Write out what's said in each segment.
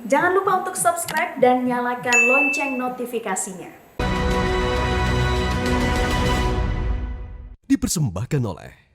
Jangan lupa untuk subscribe dan nyalakan lonceng notifikasinya. Dipersembahkan oleh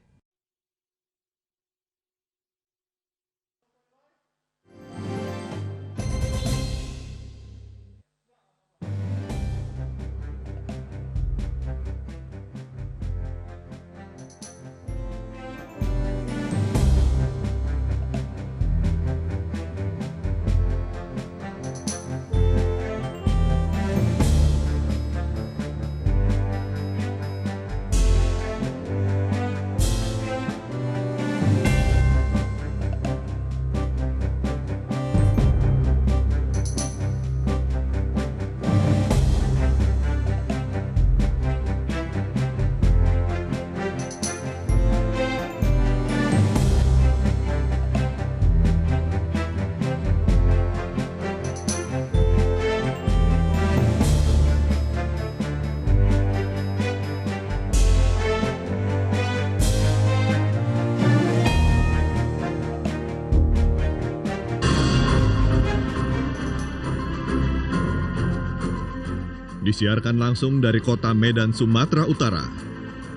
disiarkan langsung dari kota Medan, Sumatera Utara.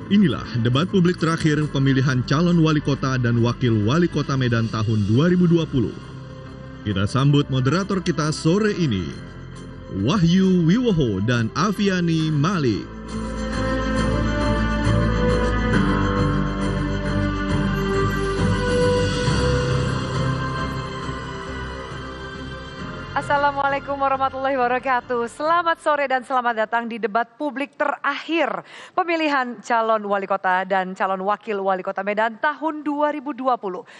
Inilah debat publik terakhir pemilihan calon wali kota dan wakil wali kota Medan tahun 2020. Kita sambut moderator kita sore ini, Wahyu Wiwoho dan Afiani Malik. Assalamualaikum warahmatullahi wabarakatuh. Selamat sore dan selamat datang di debat publik terakhir pemilihan calon wali kota dan calon wakil wali kota Medan tahun 2020.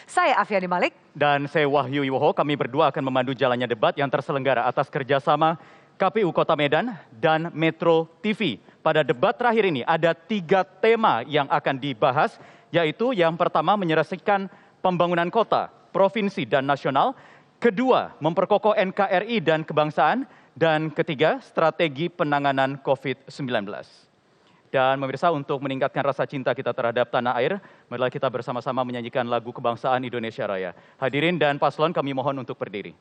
Saya Afiani Malik. Dan saya Wahyu Wiwoho. Kami berdua akan memandu jalannya debat yang terselenggara atas kerjasama KPU Kota Medan dan Metro TV. Pada debat terakhir ini ada 3 tema yang akan dibahas, yaitu yang pertama menyelesaikan pembangunan kota, provinsi, dan nasional. Kedua, memperkokoh NKRI dan kebangsaan. Dan ketiga, strategi penanganan COVID-19. Dan pemirsa, untuk meningkatkan rasa cinta kita terhadap tanah air, marilah kita bersama-sama menyanyikan lagu kebangsaan Indonesia Raya. Hadirin dan paslon, kami mohon untuk berdiri.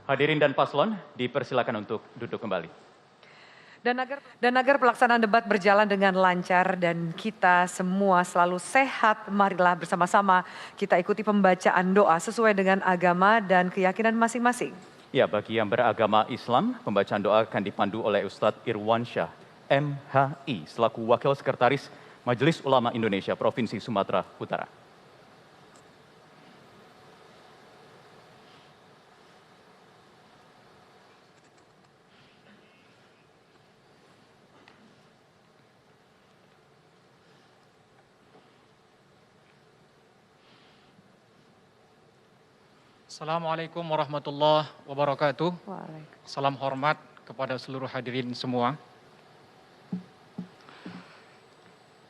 Hadirin dan paslon, dipersilakan untuk duduk kembali. Dan agar pelaksanaan debat berjalan dengan lancar dan kita semua selalu sehat, marilah bersama-sama kita ikuti pembacaan doa sesuai dengan agama dan keyakinan masing-masing. Ya, bagi yang beragama Islam, pembacaan doa akan dipandu oleh Ustadz Irwansyah, MHI, selaku Wakil Sekretaris Majelis Ulama Indonesia Provinsi Sumatera Utara. Assalamualaikum warahmatullahi wabarakatuh. Waalaikumsalam. Salam hormat kepada seluruh hadirin semua.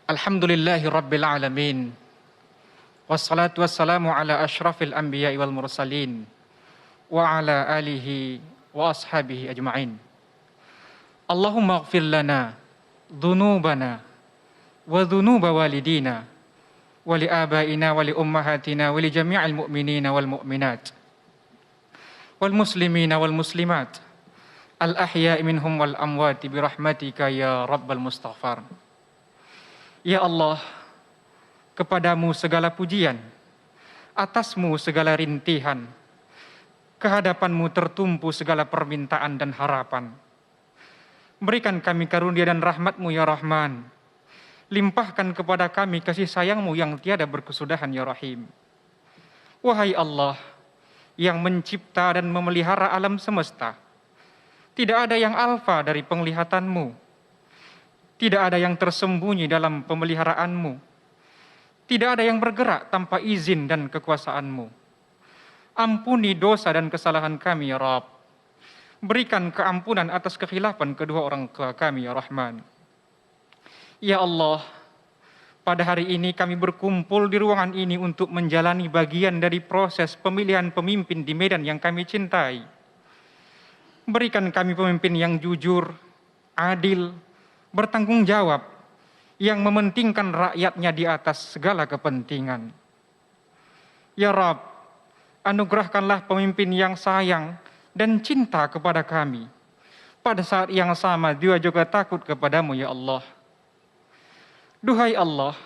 Alhamdulillahi rabbil alamin. Wassalatu wassalamu ala ashrafil anbiya'i wal mursalin. Wa ala alihi wa ashabihi ajma'in. Allahumma ighfir lana dhunubana wa dhunuba walidina wa li abaina wa li ummahatina wa li jami'il mu'minina wal mu'minat wal muslimina wal muslimat al ahya'i minhum wal amwati bi rahmatika ya rabbal mustaghfar. Ya Allah, kepadamu segala pujian, atasmu segala rintihan, kehadapanmu tertumpu segala permintaan dan harapan. Berikan kami karunia dan rahmatmu ya Rahman. Limpahkan kepada kami kasih sayangmu yang tiada berkesudahan ya Rahim. Wahai Allah yang mencipta dan memelihara alam semesta, tidak ada yang alfa dari penglihatanmu, tidak ada yang tersembunyi dalam pemeliharaanmu, tidak ada yang bergerak tanpa izin dan kekuasaanmu. Ampuni dosa dan kesalahan kami ya Rabb. Berikan keampunan atas kekhilafan kedua orang tua kami ya Rahman. Ya Allah, pada hari ini kami berkumpul di ruangan ini untuk menjalani bagian dari proses pemilihan pemimpin di Medan yang kami cintai. Berikan kami pemimpin yang jujur, adil, bertanggung jawab, yang mementingkan rakyatnya di atas segala kepentingan. Ya Rabb, anugerahkanlah pemimpin yang sayang dan cinta kepada kami. Pada saat yang sama dia juga takut kepadamu ya Allah. Duhai Allah,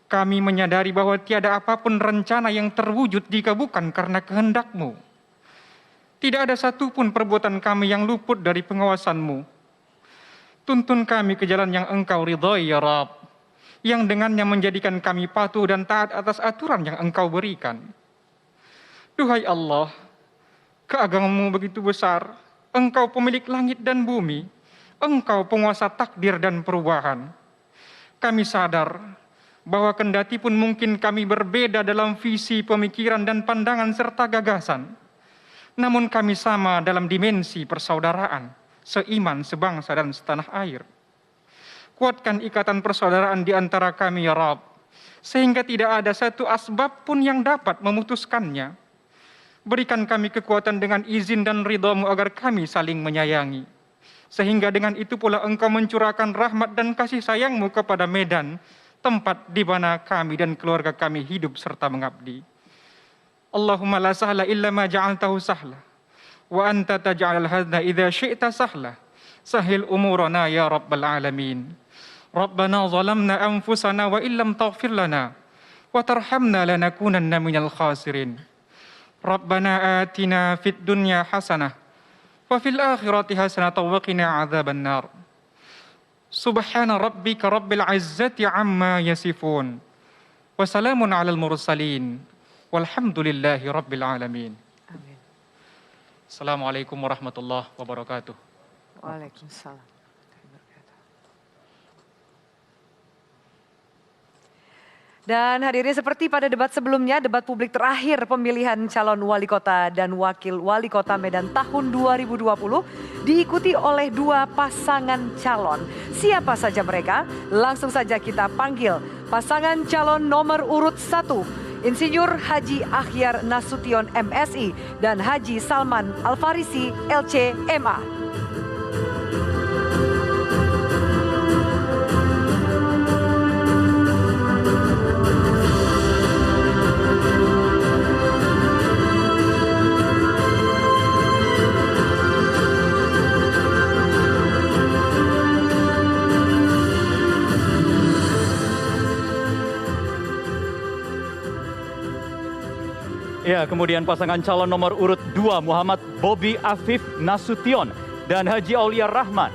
kami menyadari bahwa tiada apapun rencana yang terwujud jika bukan karena kehendak-Mu. Tidak ada satupun perbuatan kami yang luput dari pengawasan-Mu. Tuntun kami ke jalan yang Engkau ridhai ya Rabb, yang dengannya menjadikan kami patuh dan taat atas aturan yang Engkau berikan. Duhai Allah, keagamamu begitu besar, Engkau pemilik langit dan bumi, Engkau penguasa takdir dan perubahan. Kami sadar bahwa kendati pun mungkin kami berbeda dalam visi, pemikiran, dan pandangan serta gagasan, namun kami sama dalam dimensi persaudaraan, seiman, sebangsa, dan setanah air. Kuatkan ikatan persaudaraan di antara kami ya Rabb, sehingga tidak ada satu asbab pun yang dapat memutuskannya. Berikan kami kekuatan dengan izin dan ridha-Mu agar kami saling menyayangi. Sehingga dengan itu pula Engkau mencurahkan rahmat dan kasih sayang-Mu kepada Medan, tempat di mana kami dan keluarga kami hidup serta mengabdi. Allahumma la sahla illa ma ja'altahu sahla, wa anta taj'alal hadna idza syi'ta sahla. Sahil umurana ya rabbal alamin. Rabbana zalamna anfusana wa illam taghfir lana wa tarhamna lanakunanna minal khasirin. Rabbana atina fid dunya hasanah wa fil akhirati hasanah wa qina adzaban nar. Subhana rabbika rabbil izzati amma yasifun. Wa salamun alal mursalin. Walhamdulillahi rabbil alamin. Amin. Assalamualaikum warahmatullahi wabarakatuh. Waalaikumsalam. Dan hadirin, seperti pada debat sebelumnya, debat publik terakhir pemilihan calon wali kota dan wakil wali kota Medan tahun 2020 diikuti oleh dua pasangan calon. Siapa saja mereka? Langsung saja kita panggil pasangan calon nomor urut 1, Insinyur Haji Akhyar Nasution MSI dan Haji Salman Al-Farisi LC MA. Ya, kemudian pasangan calon nomor urut 2 Muhammad Bobi Afif Nasution dan Haji Aulia Rahman.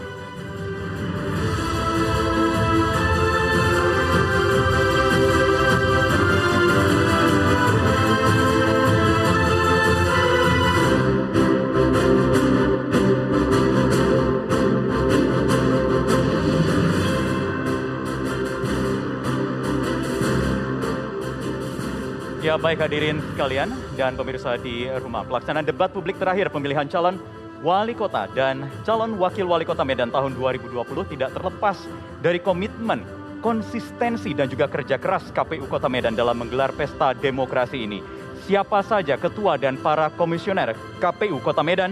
Ya, baik hadirin sekalian, Dan pemirsa di rumah, pelaksanaan debat publik terakhir pemilihan calon wali kota dan calon wakil wali kota Medan tahun 2020 tidak terlepas dari komitmen, konsistensi dan juga kerja keras KPU Kota Medan dalam menggelar pesta demokrasi ini. Siapa saja ketua dan para komisioner KPU Kota Medan?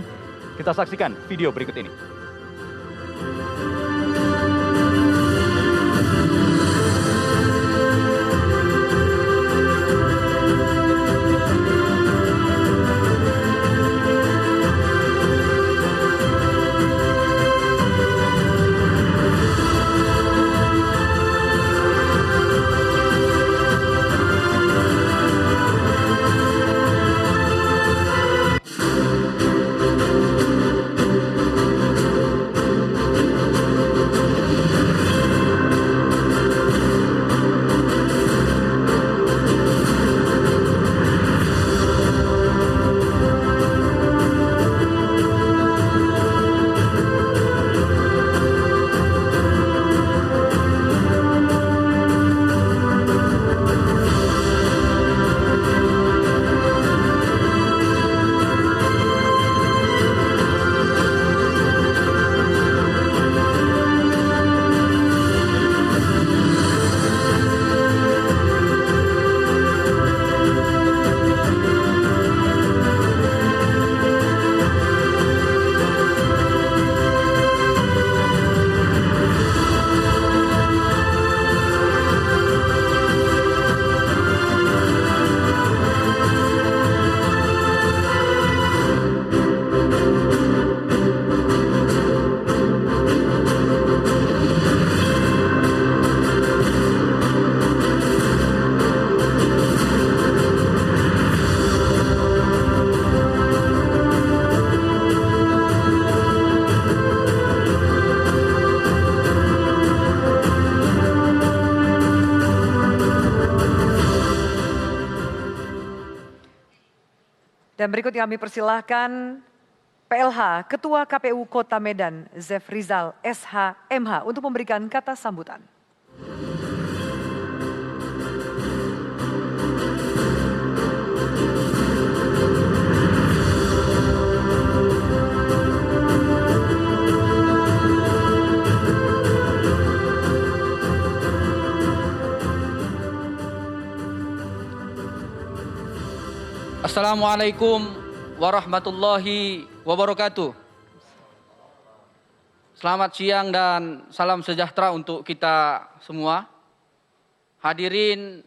Kita saksikan video berikut ini. Dan berikut kami persilahkan PLH Ketua KPU Kota Medan Zefrizal SH MH untuk memberikan kata sambutan. Assalamualaikum warahmatullahi wabarakatuh. Selamat siang dan salam sejahtera untuk kita semua. Hadirin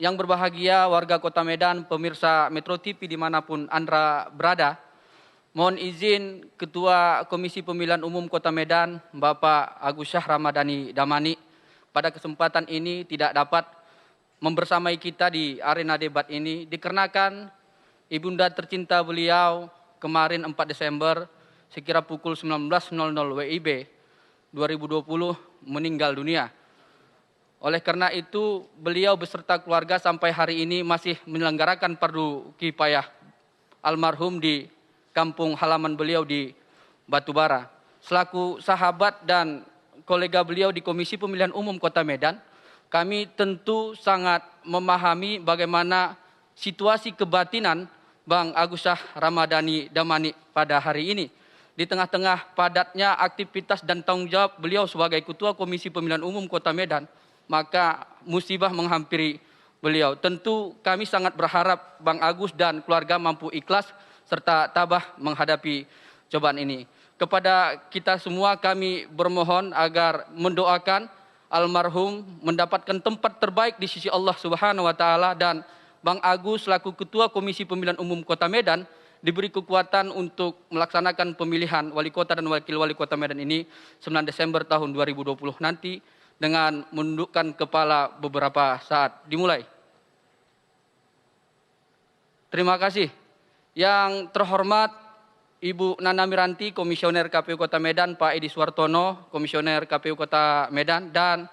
yang berbahagia, warga Kota Medan, pemirsa Metro TV dimanapun Anda berada. Mohon izin Ketua Komisi Pemilihan Umum Kota Medan, Bapak Agus Syah Ramadhani Damani, pada kesempatan ini tidak dapat membersamai kita di arena debat ini dikarenakan Ibunda tercinta beliau kemarin 4 Desember sekira pukul 19.00 WIB 2020 meninggal dunia. Oleh karena itu beliau beserta keluarga sampai hari ini masih menyelenggarakan fardu kifayah almarhum di kampung halaman beliau di Batubara. Selaku sahabat dan kolega beliau di Komisi Pemilihan Umum Kota Medan, kami tentu sangat memahami bagaimana situasi kebatinan Bang Agus Syah Ramadhani Damani pada hari ini. Di tengah-tengah padatnya aktivitas dan tanggung jawab beliau sebagai Ketua Komisi Pemilihan Umum Kota Medan, maka musibah menghampiri beliau. Tentu kami sangat berharap Bang Agus dan keluarga mampu ikhlas serta tabah menghadapi cobaan ini. Kepada kita semua kami bermohon agar mendoakan almarhum mendapatkan tempat terbaik di sisi Allah Subhanahu wa taala dan Bang Agus selaku Ketua Komisi Pemilihan Umum Kota Medan diberi kekuatan untuk melaksanakan pemilihan wali kota dan wakil wali kota Medan ini 9 Desember tahun 2020 nanti dengan menundukkan kepala beberapa saat. Dimulai. Terima kasih. Yang terhormat Ibu Nana Miranti, Komisioner KPU Kota Medan, Pak Edi Suwartono, Komisioner KPU Kota Medan, dan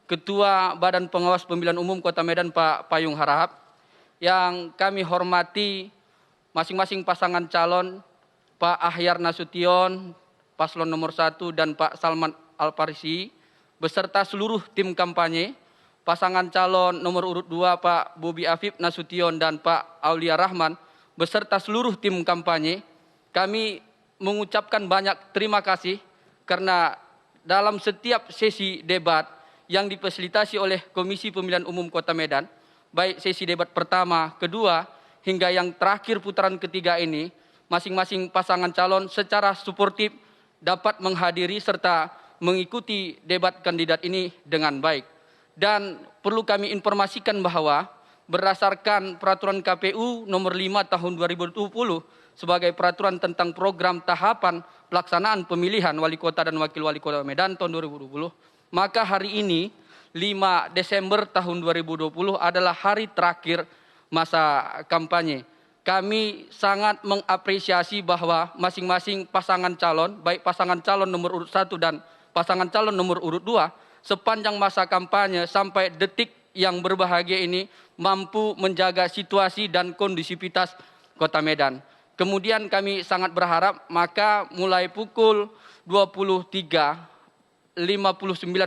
Ketua Badan Pengawas Pemilihan Umum Kota Medan, Pak Payung Harahap. Yang kami hormati masing-masing pasangan calon, Pak Ahyar Nasution, paslon nomor 1, dan Pak Salman Al-Farisi, beserta seluruh tim kampanye, pasangan calon nomor urut 2 Pak Bobi Afif Nasution dan Pak Aulia Rahman beserta seluruh tim kampanye, kami mengucapkan banyak terima kasih karena dalam setiap sesi debat yang difasilitasi oleh Komisi Pemilihan Umum Kota Medan, baik sesi debat pertama, kedua, hingga yang terakhir putaran ketiga ini, masing-masing pasangan calon secara suportif dapat menghadiri serta mengikuti debat kandidat ini dengan baik. Dan perlu kami informasikan bahwa berdasarkan peraturan KPU nomor 5 tahun 2020 sebagai peraturan tentang program tahapan pelaksanaan pemilihan wali kota dan wakil wali kota Medan tahun 2020, maka hari ini 5 Desember tahun 2020 adalah hari terakhir masa kampanye. Kami sangat mengapresiasi bahwa masing-masing pasangan calon, baik pasangan calon nomor urut 1 dan pasangan calon nomor urut 2, sepanjang masa kampanye sampai detik yang berbahagia ini mampu menjaga situasi dan kondisivitas Kota Medan. Kemudian kami sangat berharap maka mulai pukul 23.59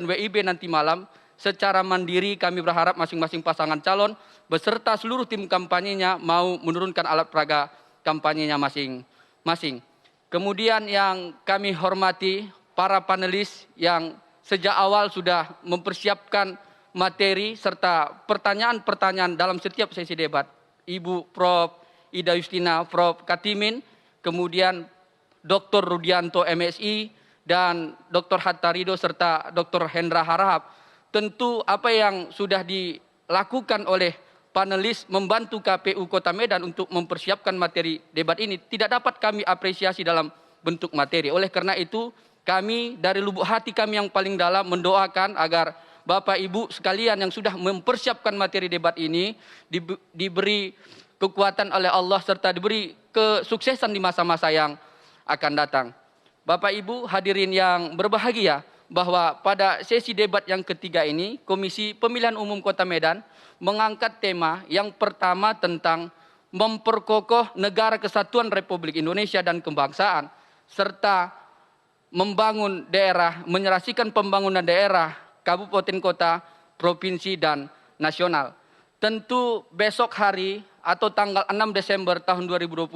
WIB nanti malam secara mandiri kami berharap masing-masing pasangan calon beserta seluruh tim kampanyenya mau menurunkan alat peraga kampanyenya masing-masing. Kemudian yang kami hormati para panelis yang sejak awal sudah mempersiapkan materi serta pertanyaan-pertanyaan dalam setiap sesi debat. Ibu Prof. Ida Justina, Prof. Katimin, kemudian Dr. Rudianto MSI, dan Dr. Hatta Ridho serta Dr. Hendra Harahap. Tentu apa yang sudah dilakukan oleh panelis membantu KPU Kota Medan untuk mempersiapkan materi debat ini tidak dapat kami apresiasi dalam bentuk materi. Oleh karena itu, kami dari lubuk hati kami yang paling dalam mendoakan agar Bapak Ibu sekalian yang sudah mempersiapkan materi debat ini diberi kekuatan oleh Allah serta diberi kesuksesan di masa-masa yang akan datang. Bapak Ibu hadirin yang berbahagia, bahwa pada sesi debat yang ketiga ini Komisi Pemilihan Umum Kota Medan mengangkat tema yang pertama tentang memperkokoh Negara Kesatuan Republik Indonesia dan kebangsaan serta membangun daerah, menyerasikan pembangunan daerah, kabupaten kota, provinsi, dan nasional. Tentu besok hari atau tanggal 6 Desember tahun 2020,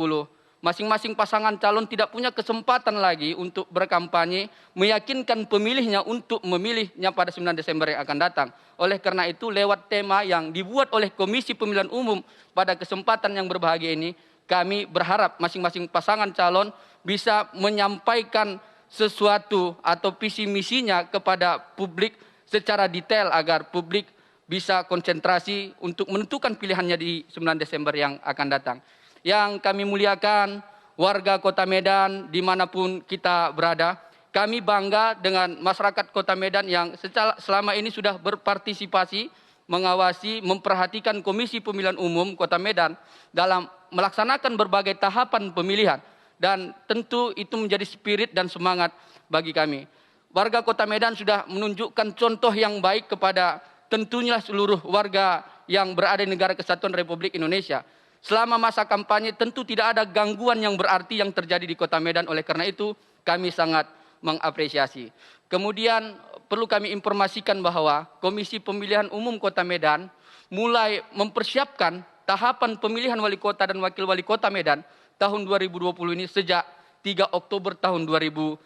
masing-masing pasangan calon tidak punya kesempatan lagi untuk berkampanye, meyakinkan pemilihnya untuk memilihnya pada 9 Desember yang akan datang. Oleh karena itu, lewat tema yang dibuat oleh Komisi Pemilihan Umum pada kesempatan yang berbahagia ini, kami berharap masing-masing pasangan calon bisa menyampaikan sesuatu atau visi misinya kepada publik secara detail agar publik bisa konsentrasi untuk menentukan pilihannya di 9 Desember yang akan datang. Yang kami muliakan warga Kota Medan dimanapun kita berada, kami bangga dengan masyarakat Kota Medan yang selama ini sudah berpartisipasi, mengawasi, memperhatikan Komisi Pemilihan Umum Kota Medan dalam melaksanakan berbagai tahapan pemilihan. Dan tentu itu menjadi spirit dan semangat bagi kami. Warga Kota Medan sudah menunjukkan contoh yang baik kepada tentunya seluruh warga yang berada di Negara Kesatuan Republik Indonesia. Selama masa kampanye tentu tidak ada gangguan yang berarti yang terjadi di Kota Medan. Oleh karena itu kami sangat mengapresiasi. Kemudian perlu kami informasikan bahwa Komisi Pemilihan Umum Kota Medan mulai mempersiapkan tahapan pemilihan wali kota dan wakil wali kota Medan tahun 2020 ini sejak 3 Oktober tahun 2019.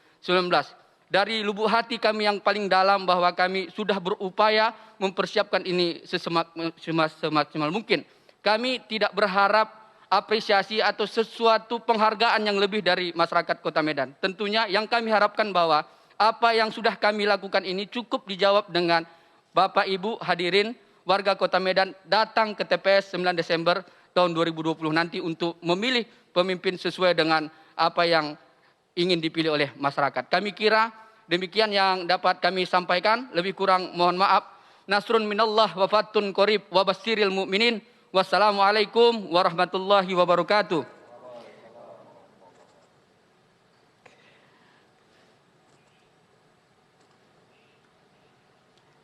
Dari lubuk hati kami yang paling dalam bahwa kami sudah berupaya mempersiapkan ini semaksimal mungkin. Kami tidak berharap apresiasi atau sesuatu penghargaan yang lebih dari masyarakat Kota Medan. Tentunya yang kami harapkan bahwa apa yang sudah kami lakukan ini cukup dijawab dengan Bapak Ibu hadirin warga Kota Medan datang ke TPS 9 Desember tahun 2020 nanti untuk memilih pemimpin sesuai dengan apa yang ingin dipilih oleh masyarakat. Kami kira demikian yang dapat kami sampaikan. Lebih kurang mohon maaf. Nasrun minallah wa fatun qorib wa basyiril mu'minin. Wassalamualaikum warahmatullahi wabarakatuh.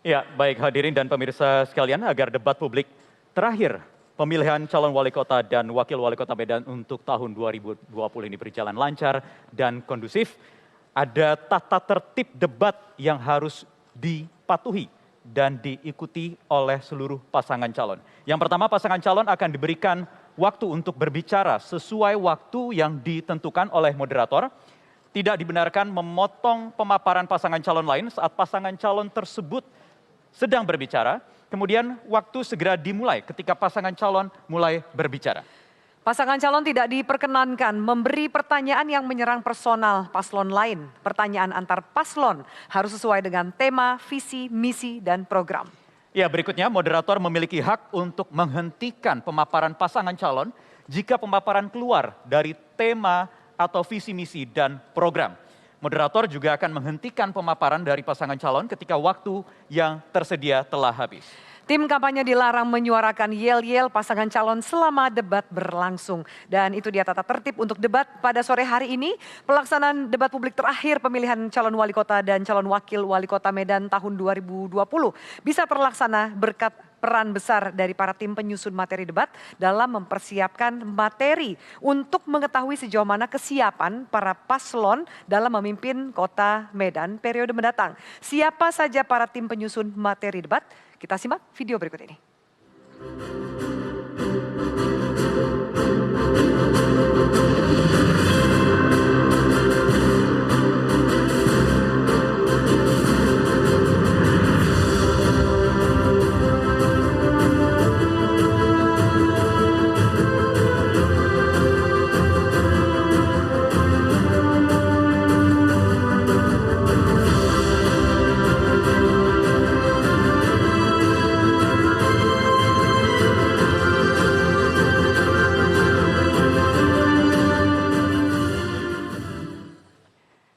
Ya, baik hadirin dan pemirsa sekalian, agar debat publik terakhir pemilihan calon wali kota dan wakil wali kota Medan untuk tahun 2020 ini berjalan lancar dan kondusif, ada tata tertib debat yang harus dipatuhi dan diikuti oleh seluruh pasangan calon. Yang pertama, pasangan calon akan diberikan waktu untuk berbicara sesuai waktu yang ditentukan oleh moderator. Tidak dibenarkan memotong pemaparan pasangan calon lain saat pasangan calon tersebut sedang berbicara. Kemudian waktu segera dimulai ketika pasangan calon mulai berbicara. Pasangan calon tidak diperkenankan memberi pertanyaan yang menyerang personal paslon lain. Pertanyaan antar paslon harus sesuai dengan tema, visi, misi, dan program. Ya, berikutnya moderator memiliki hak untuk menghentikan pemaparan pasangan calon jika pemaparan keluar dari tema atau visi misi dan program. Moderator juga akan menghentikan pemaparan dari pasangan calon ketika waktu yang tersedia telah habis. Tim kampanye dilarang menyuarakan yel-yel pasangan calon selama debat berlangsung. Dan itu dia tata tertib untuk debat pada sore hari ini. Pelaksanaan debat publik terakhir pemilihan calon wali kota dan calon wakil wali kota Medan tahun 2020 bisa terlaksana berkat peran besar dari para tim penyusun materi debat dalam mempersiapkan materi untuk mengetahui sejauh mana kesiapan para paslon dalam memimpin kota Medan periode mendatang. Siapa saja para tim penyusun materi debat? Kita simak video berikut ini.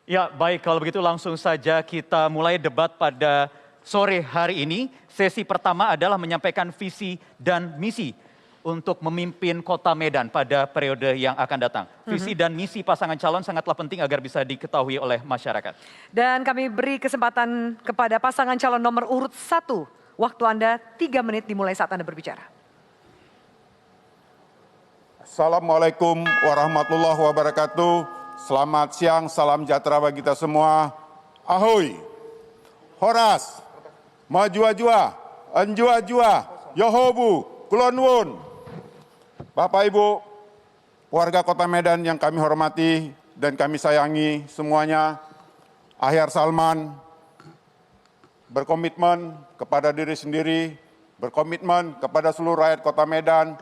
Ya, baik, kalau begitu langsung saja kita mulai debat pada sore hari ini. Sesi pertama adalah menyampaikan visi dan misi untuk memimpin kota Medan pada periode yang akan datang. Visi dan misi pasangan calon sangatlah penting agar bisa diketahui oleh masyarakat. Dan kami beri kesempatan kepada pasangan calon nomor urut 1. Waktu Anda 3 menit dimulai saat Anda berbicara. Assalamualaikum warahmatullahi wabarakatuh. Selamat siang, salam sejahtera bagi kita semua. Ahoy, horas, majua-jua, anjua-jua, yohobu, kulonwun. Bapak Ibu, warga kota Medan yang kami hormati dan kami sayangi semuanya, Ahyar Salman berkomitmen kepada diri sendiri, berkomitmen kepada seluruh rakyat kota Medan,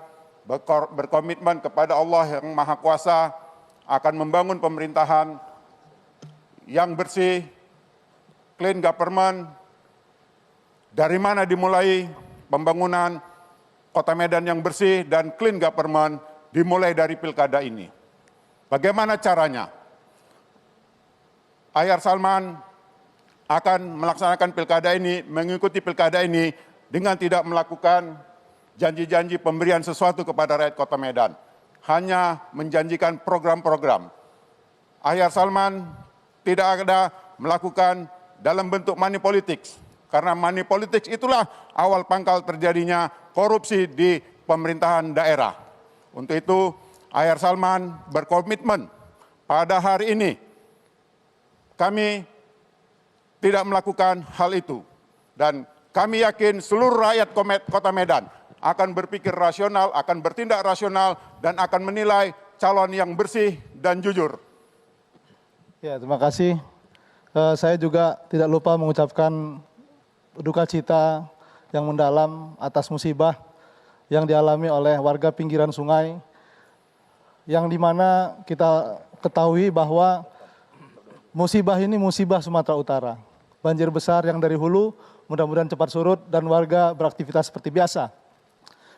berkomitmen kepada Allah yang Maha Kuasa, akan membangun pemerintahan yang bersih, clean government. Dari mana dimulai pembangunan kota Medan yang bersih dan clean government? Dimulai dari pilkada ini. Bagaimana caranya? Ahyar Salman akan melaksanakan pilkada ini, mengikuti pilkada ini dengan tidak melakukan janji-janji pemberian sesuatu kepada rakyat kota Medan. Hanya menjanjikan program-program. Ahyar Salman tidak ada melakukan dalam bentuk money politics. Karena money politics itulah awal pangkal terjadinya korupsi di pemerintahan daerah. Untuk itu, Ahyar Salman berkomitmen pada hari ini kami tidak melakukan hal itu. Dan kami yakin seluruh rakyat kota Medan akan berpikir rasional, akan bertindak rasional, dan akan menilai calon yang bersih dan jujur. Ya, terima kasih. Saya juga tidak lupa mengucapkan duka cita yang mendalam atas musibah yang dialami oleh warga pinggiran sungai, yang dimana kita ketahui bahwa musibah ini musibah Sumatera Utara. Banjir besar yang dari hulu mudah-mudahan cepat surut dan warga beraktivitas seperti biasa.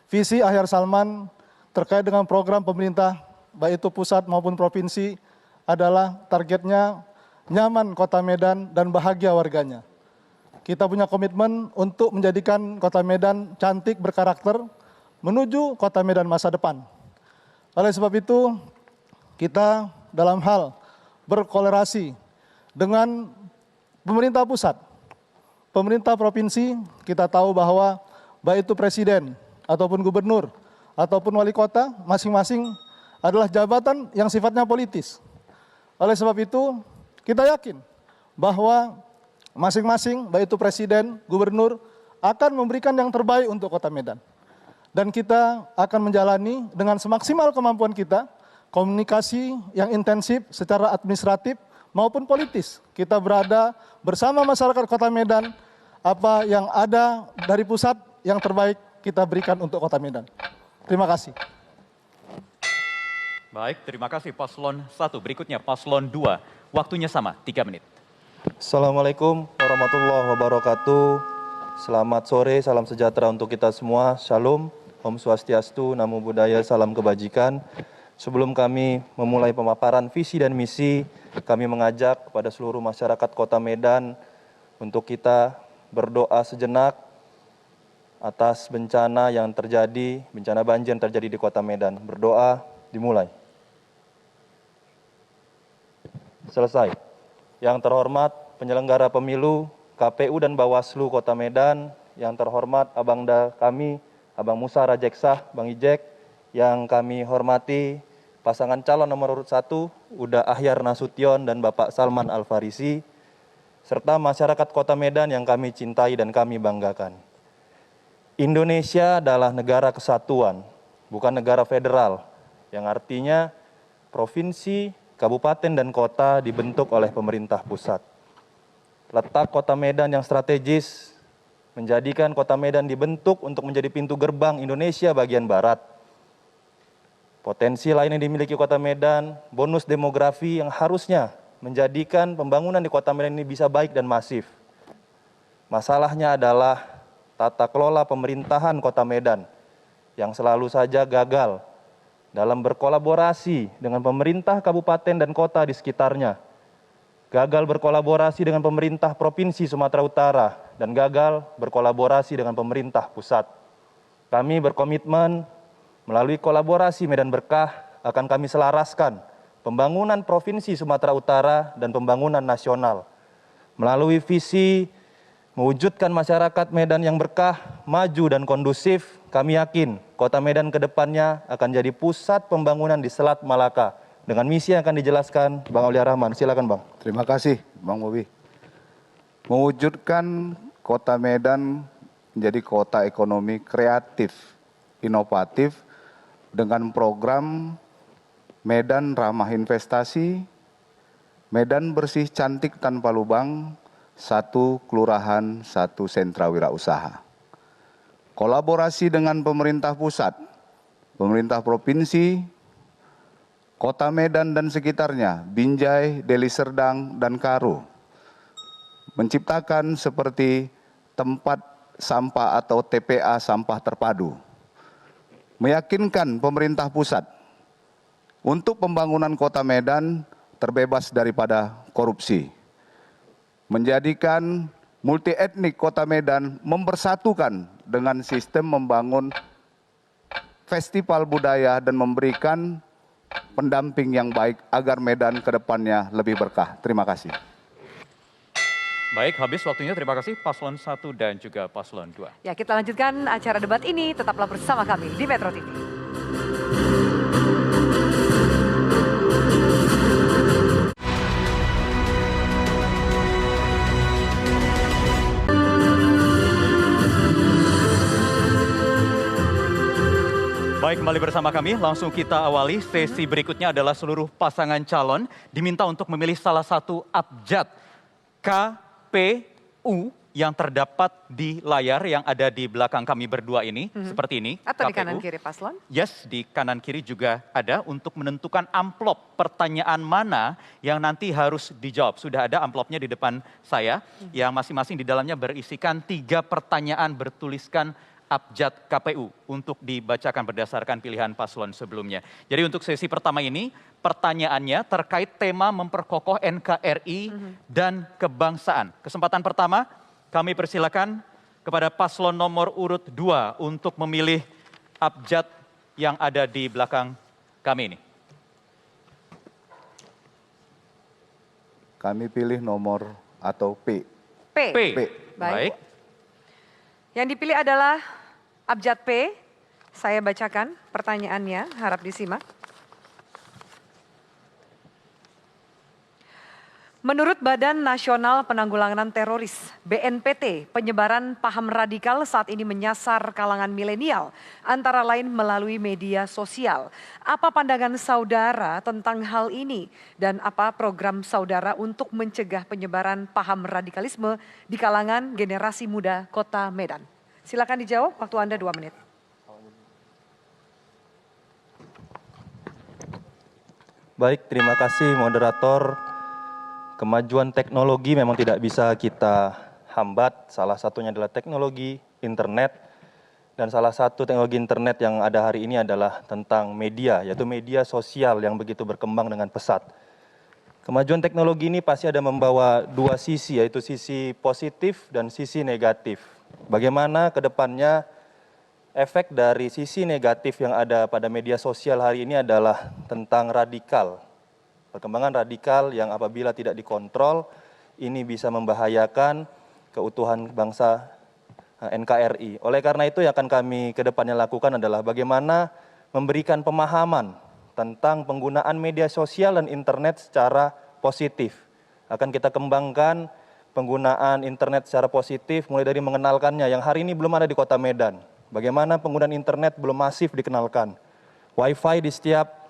Visi Ahyar Salman terkait dengan program pemerintah, baik itu pusat maupun provinsi, adalah targetnya nyaman kota Medan dan bahagia warganya. Kita punya komitmen untuk menjadikan kota Medan cantik, berkarakter, menuju kota Medan masa depan. Oleh sebab itu, kita dalam hal berkolerasi dengan pemerintah pusat, pemerintah provinsi, kita tahu bahwa baik itu presiden, ataupun gubernur, ataupun wali kota, masing-masing adalah jabatan yang sifatnya politis. Oleh sebab itu, kita yakin bahwa masing-masing, baik itu presiden, gubernur, akan memberikan yang terbaik untuk Kota Medan. Dan kita akan menjalani dengan semaksimal kemampuan kita, komunikasi yang intensif secara administratif maupun politis. Kita berada bersama masyarakat Kota Medan, apa yang ada dari pusat yang terbaik kita berikan untuk Kota Medan. Terima kasih. Baik, terima kasih Paslon 1. Berikutnya Paslon 2. Waktunya sama, 3 menit. Assalamualaikum warahmatullahi wabarakatuh. Selamat sore, salam sejahtera untuk kita semua. Shalom, Om Swastiastu, Namo Buddhaya, salam kebajikan. Sebelum kami memulai pemaparan visi dan misi, kami mengajak kepada seluruh masyarakat Kota Medan untuk kita berdoa sejenak atas bencana yang terjadi, bencana banjir yang terjadi di Kota Medan. Berdoa dimulai. Selesai. Yang terhormat penyelenggara pemilu, KPU dan Bawaslu Kota Medan, yang terhormat Abangda kami, Abang Musa Rajeksah, Bang Ijek, yang kami hormati pasangan calon nomor urut 1, Uda Ahyar Nasution dan Bapak Salman Al-Farisi, serta masyarakat Kota Medan yang kami cintai dan kami banggakan. Indonesia adalah negara kesatuan, bukan negara federal, yang artinya provinsi, kabupaten, dan kota dibentuk oleh pemerintah pusat. Letak Kota Medan yang strategis menjadikan Kota Medan dibentuk untuk menjadi pintu gerbang Indonesia bagian barat. Potensi lain yang dimiliki Kota Medan, bonus demografi yang harusnya menjadikan pembangunan di Kota Medan ini bisa baik dan masif. Masalahnya adalah tata kelola pemerintahan Kota Medan yang selalu saja gagal dalam berkolaborasi dengan pemerintah kabupaten dan kota di sekitarnya. Gagal berkolaborasi dengan pemerintah Provinsi Sumatera Utara dan gagal berkolaborasi dengan pemerintah pusat. Kami berkomitmen melalui kolaborasi Medan Berkah akan kami selaraskan pembangunan Provinsi Sumatera Utara dan pembangunan nasional. Melalui visi mewujudkan masyarakat Medan yang berkah, maju dan kondusif, kami yakin Kota Medan ke depannya akan jadi pusat pembangunan di Selat Malaka. Dengan misi yang akan dijelaskan Bang Aulia Rahman. Silakan Bang. Terima kasih Bang Bobi. Mewujudkan Kota Medan menjadi kota ekonomi kreatif, inovatif dengan program Medan Ramah Investasi, Medan Bersih Cantik Tanpa Lubang, 1 kelurahan, 1 sentra wirausaha. Kolaborasi dengan pemerintah pusat, pemerintah provinsi, Kota Medan dan sekitarnya, Binjai, Deli Serdang, dan Karo, menciptakan seperti tempat sampah atau TPA sampah terpadu, meyakinkan pemerintah pusat untuk pembangunan Kota Medan terbebas daripada korupsi, menjadikan multi etnik Kota Medan mempersatukan dengan sistem membangun festival budaya dan memberikan pendamping yang baik agar Medan ke depannya lebih berkah. Terima kasih. Baik, habis waktunya. Terima kasih Paslon 1 dan juga Paslon 2. Ya, kita lanjutkan acara debat ini. Tetaplah bersama kami di Metro TV. Baik, kembali bersama kami. Langsung kita awali. Sesi berikutnya adalah seluruh pasangan calon diminta untuk memilih salah satu abjad KPU yang terdapat di layar yang ada di belakang kami berdua ini. Seperti ini. Atau KPU. di kanan kiri paslon? Yes, di kanan kiri juga ada untuk menentukan amplop pertanyaan mana yang nanti harus dijawab. Sudah ada amplopnya di depan saya yang masing-masing di dalamnya berisikan 3 pertanyaan bertuliskan abjad KPU untuk dibacakan berdasarkan pilihan paslon sebelumnya. Jadi untuk sesi pertama ini pertanyaannya terkait tema memperkokoh NKRI dan kebangsaan. Kesempatan pertama kami persilakan kepada paslon nomor urut 2 untuk memilih abjad yang ada di belakang kami ini. Kami pilih nomor atau P. P. Baik. Yang dipilih adalah abjad P. Saya bacakan pertanyaannya, harap disimak. Menurut Badan Nasional Penanggulangan Teroris (BNPT), penyebaran paham radikal saat ini menyasar kalangan milenial, antara lain melalui media sosial. Apa pandangan saudara tentang hal ini dan apa program saudara untuk mencegah penyebaran paham radikalisme di kalangan generasi muda Kota Medan? Silakan dijawab, waktu Anda 2 menit. Baik, terima kasih moderator. Kemajuan teknologi memang tidak bisa kita hambat, salah satunya adalah teknologi internet, dan salah satu teknologi internet yang ada hari ini adalah tentang media, yaitu media sosial yang begitu berkembang dengan pesat. Kemajuan teknologi ini pasti ada membawa dua sisi, yaitu sisi positif dan sisi negatif. Bagaimana ke depannya efek dari sisi negatif yang ada pada media sosial hari ini adalah tentang radikal. Perkembangan radikal yang apabila tidak dikontrol, ini bisa membahayakan keutuhan bangsa NKRI. Oleh karena itu yang akan kami ke depannya lakukan adalah bagaimana memberikan pemahaman tentang penggunaan media sosial dan internet secara positif. Akan kita kembangkan penggunaan internet secara positif mulai dari mengenalkannya yang hari ini belum ada di Kota Medan. Bagaimana penggunaan internet belum masif dikenalkan. Wi-Fi di setiap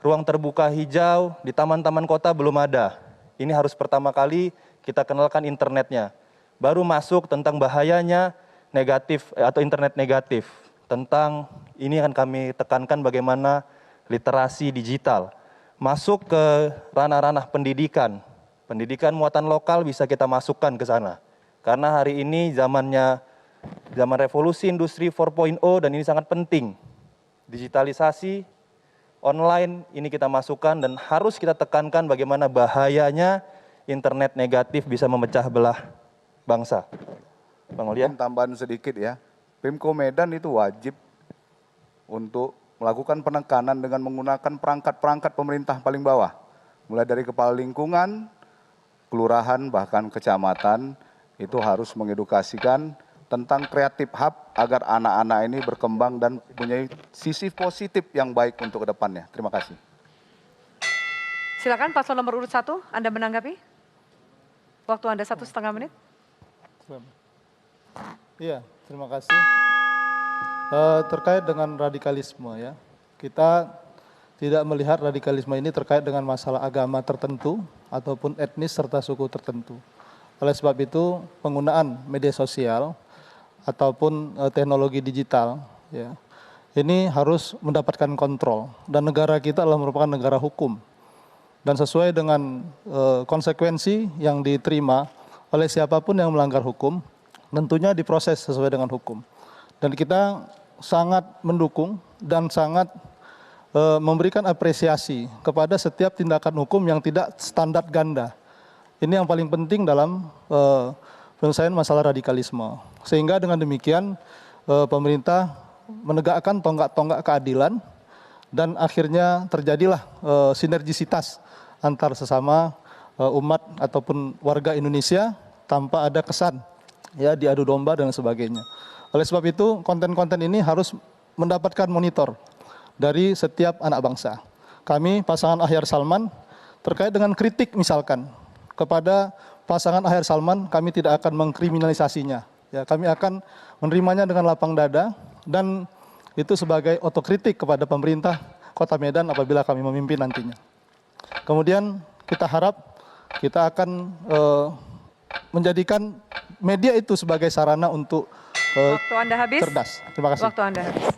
ruang terbuka hijau di taman-taman kota belum ada. Ini harus pertama kali kita kenalkan internetnya. Baru masuk tentang bahayanya negatif atau internet negatif. Tentang ini akan kami tekankan bagaimana literasi digital. Masuk ke ranah-ranah pendidikan. Pendidikan muatan lokal bisa kita masukkan ke sana. Karena hari ini zaman revolusi industri 4.0 dan ini sangat penting. Digitalisasi online ini kita masukkan dan harus kita tekankan bagaimana bahayanya internet negatif bisa memecah belah bangsa. Bang Ulian. Tambahan sedikit ya, Pemko Medan itu wajib untuk melakukan penekanan dengan menggunakan perangkat-perangkat pemerintah paling bawah. Mulai dari kepala lingkungan, kelurahan, bahkan kecamatan, itu harus mengedukasikan tentang Creative Hub agar anak-anak ini berkembang dan punya sisi positif yang baik untuk kedepannya. Terima kasih. Silakan paslon nomor urut 1, Anda menanggapi. Waktu Anda 1,5 menit. Iya, terima kasih. Terkait dengan radikalisme ya, kita tidak melihat radikalisme ini terkait dengan masalah agama tertentu ataupun etnis serta suku tertentu. Oleh sebab itu penggunaan media sosial ataupun teknologi digital ya, ini harus mendapatkan kontrol dan negara kita adalah merupakan negara hukum dan sesuai dengan konsekuensi yang diterima oleh siapapun yang melanggar hukum tentunya diproses sesuai dengan hukum dan kita sangat mendukung dan sangat memberikan apresiasi kepada setiap tindakan hukum yang tidak standar ganda. Ini yang paling penting dalam penyelesaian masalah radikalisme. Sehingga dengan demikian pemerintah menegakkan tonggak-tonggak keadilan dan akhirnya terjadilah sinergisitas antar sesama umat ataupun warga Indonesia tanpa ada kesan ya diadu domba dan sebagainya. Oleh sebab itu konten-konten ini harus mendapatkan monitor dari setiap anak bangsa. Kami pasangan Ahyar Salman terkait dengan kritik misalkan kepada pasangan Ahyar Salman kami tidak akan mengkriminalisasinya. Ya, kami akan menerimanya dengan lapang dada dan itu sebagai otokritik kepada pemerintah Kota Medan apabila kami memimpin nantinya. Kemudian kita harap kita akan menjadikan media itu sebagai sarana untuk waktu Anda habis. Cerdas. Terima kasih. Waktu Anda habis.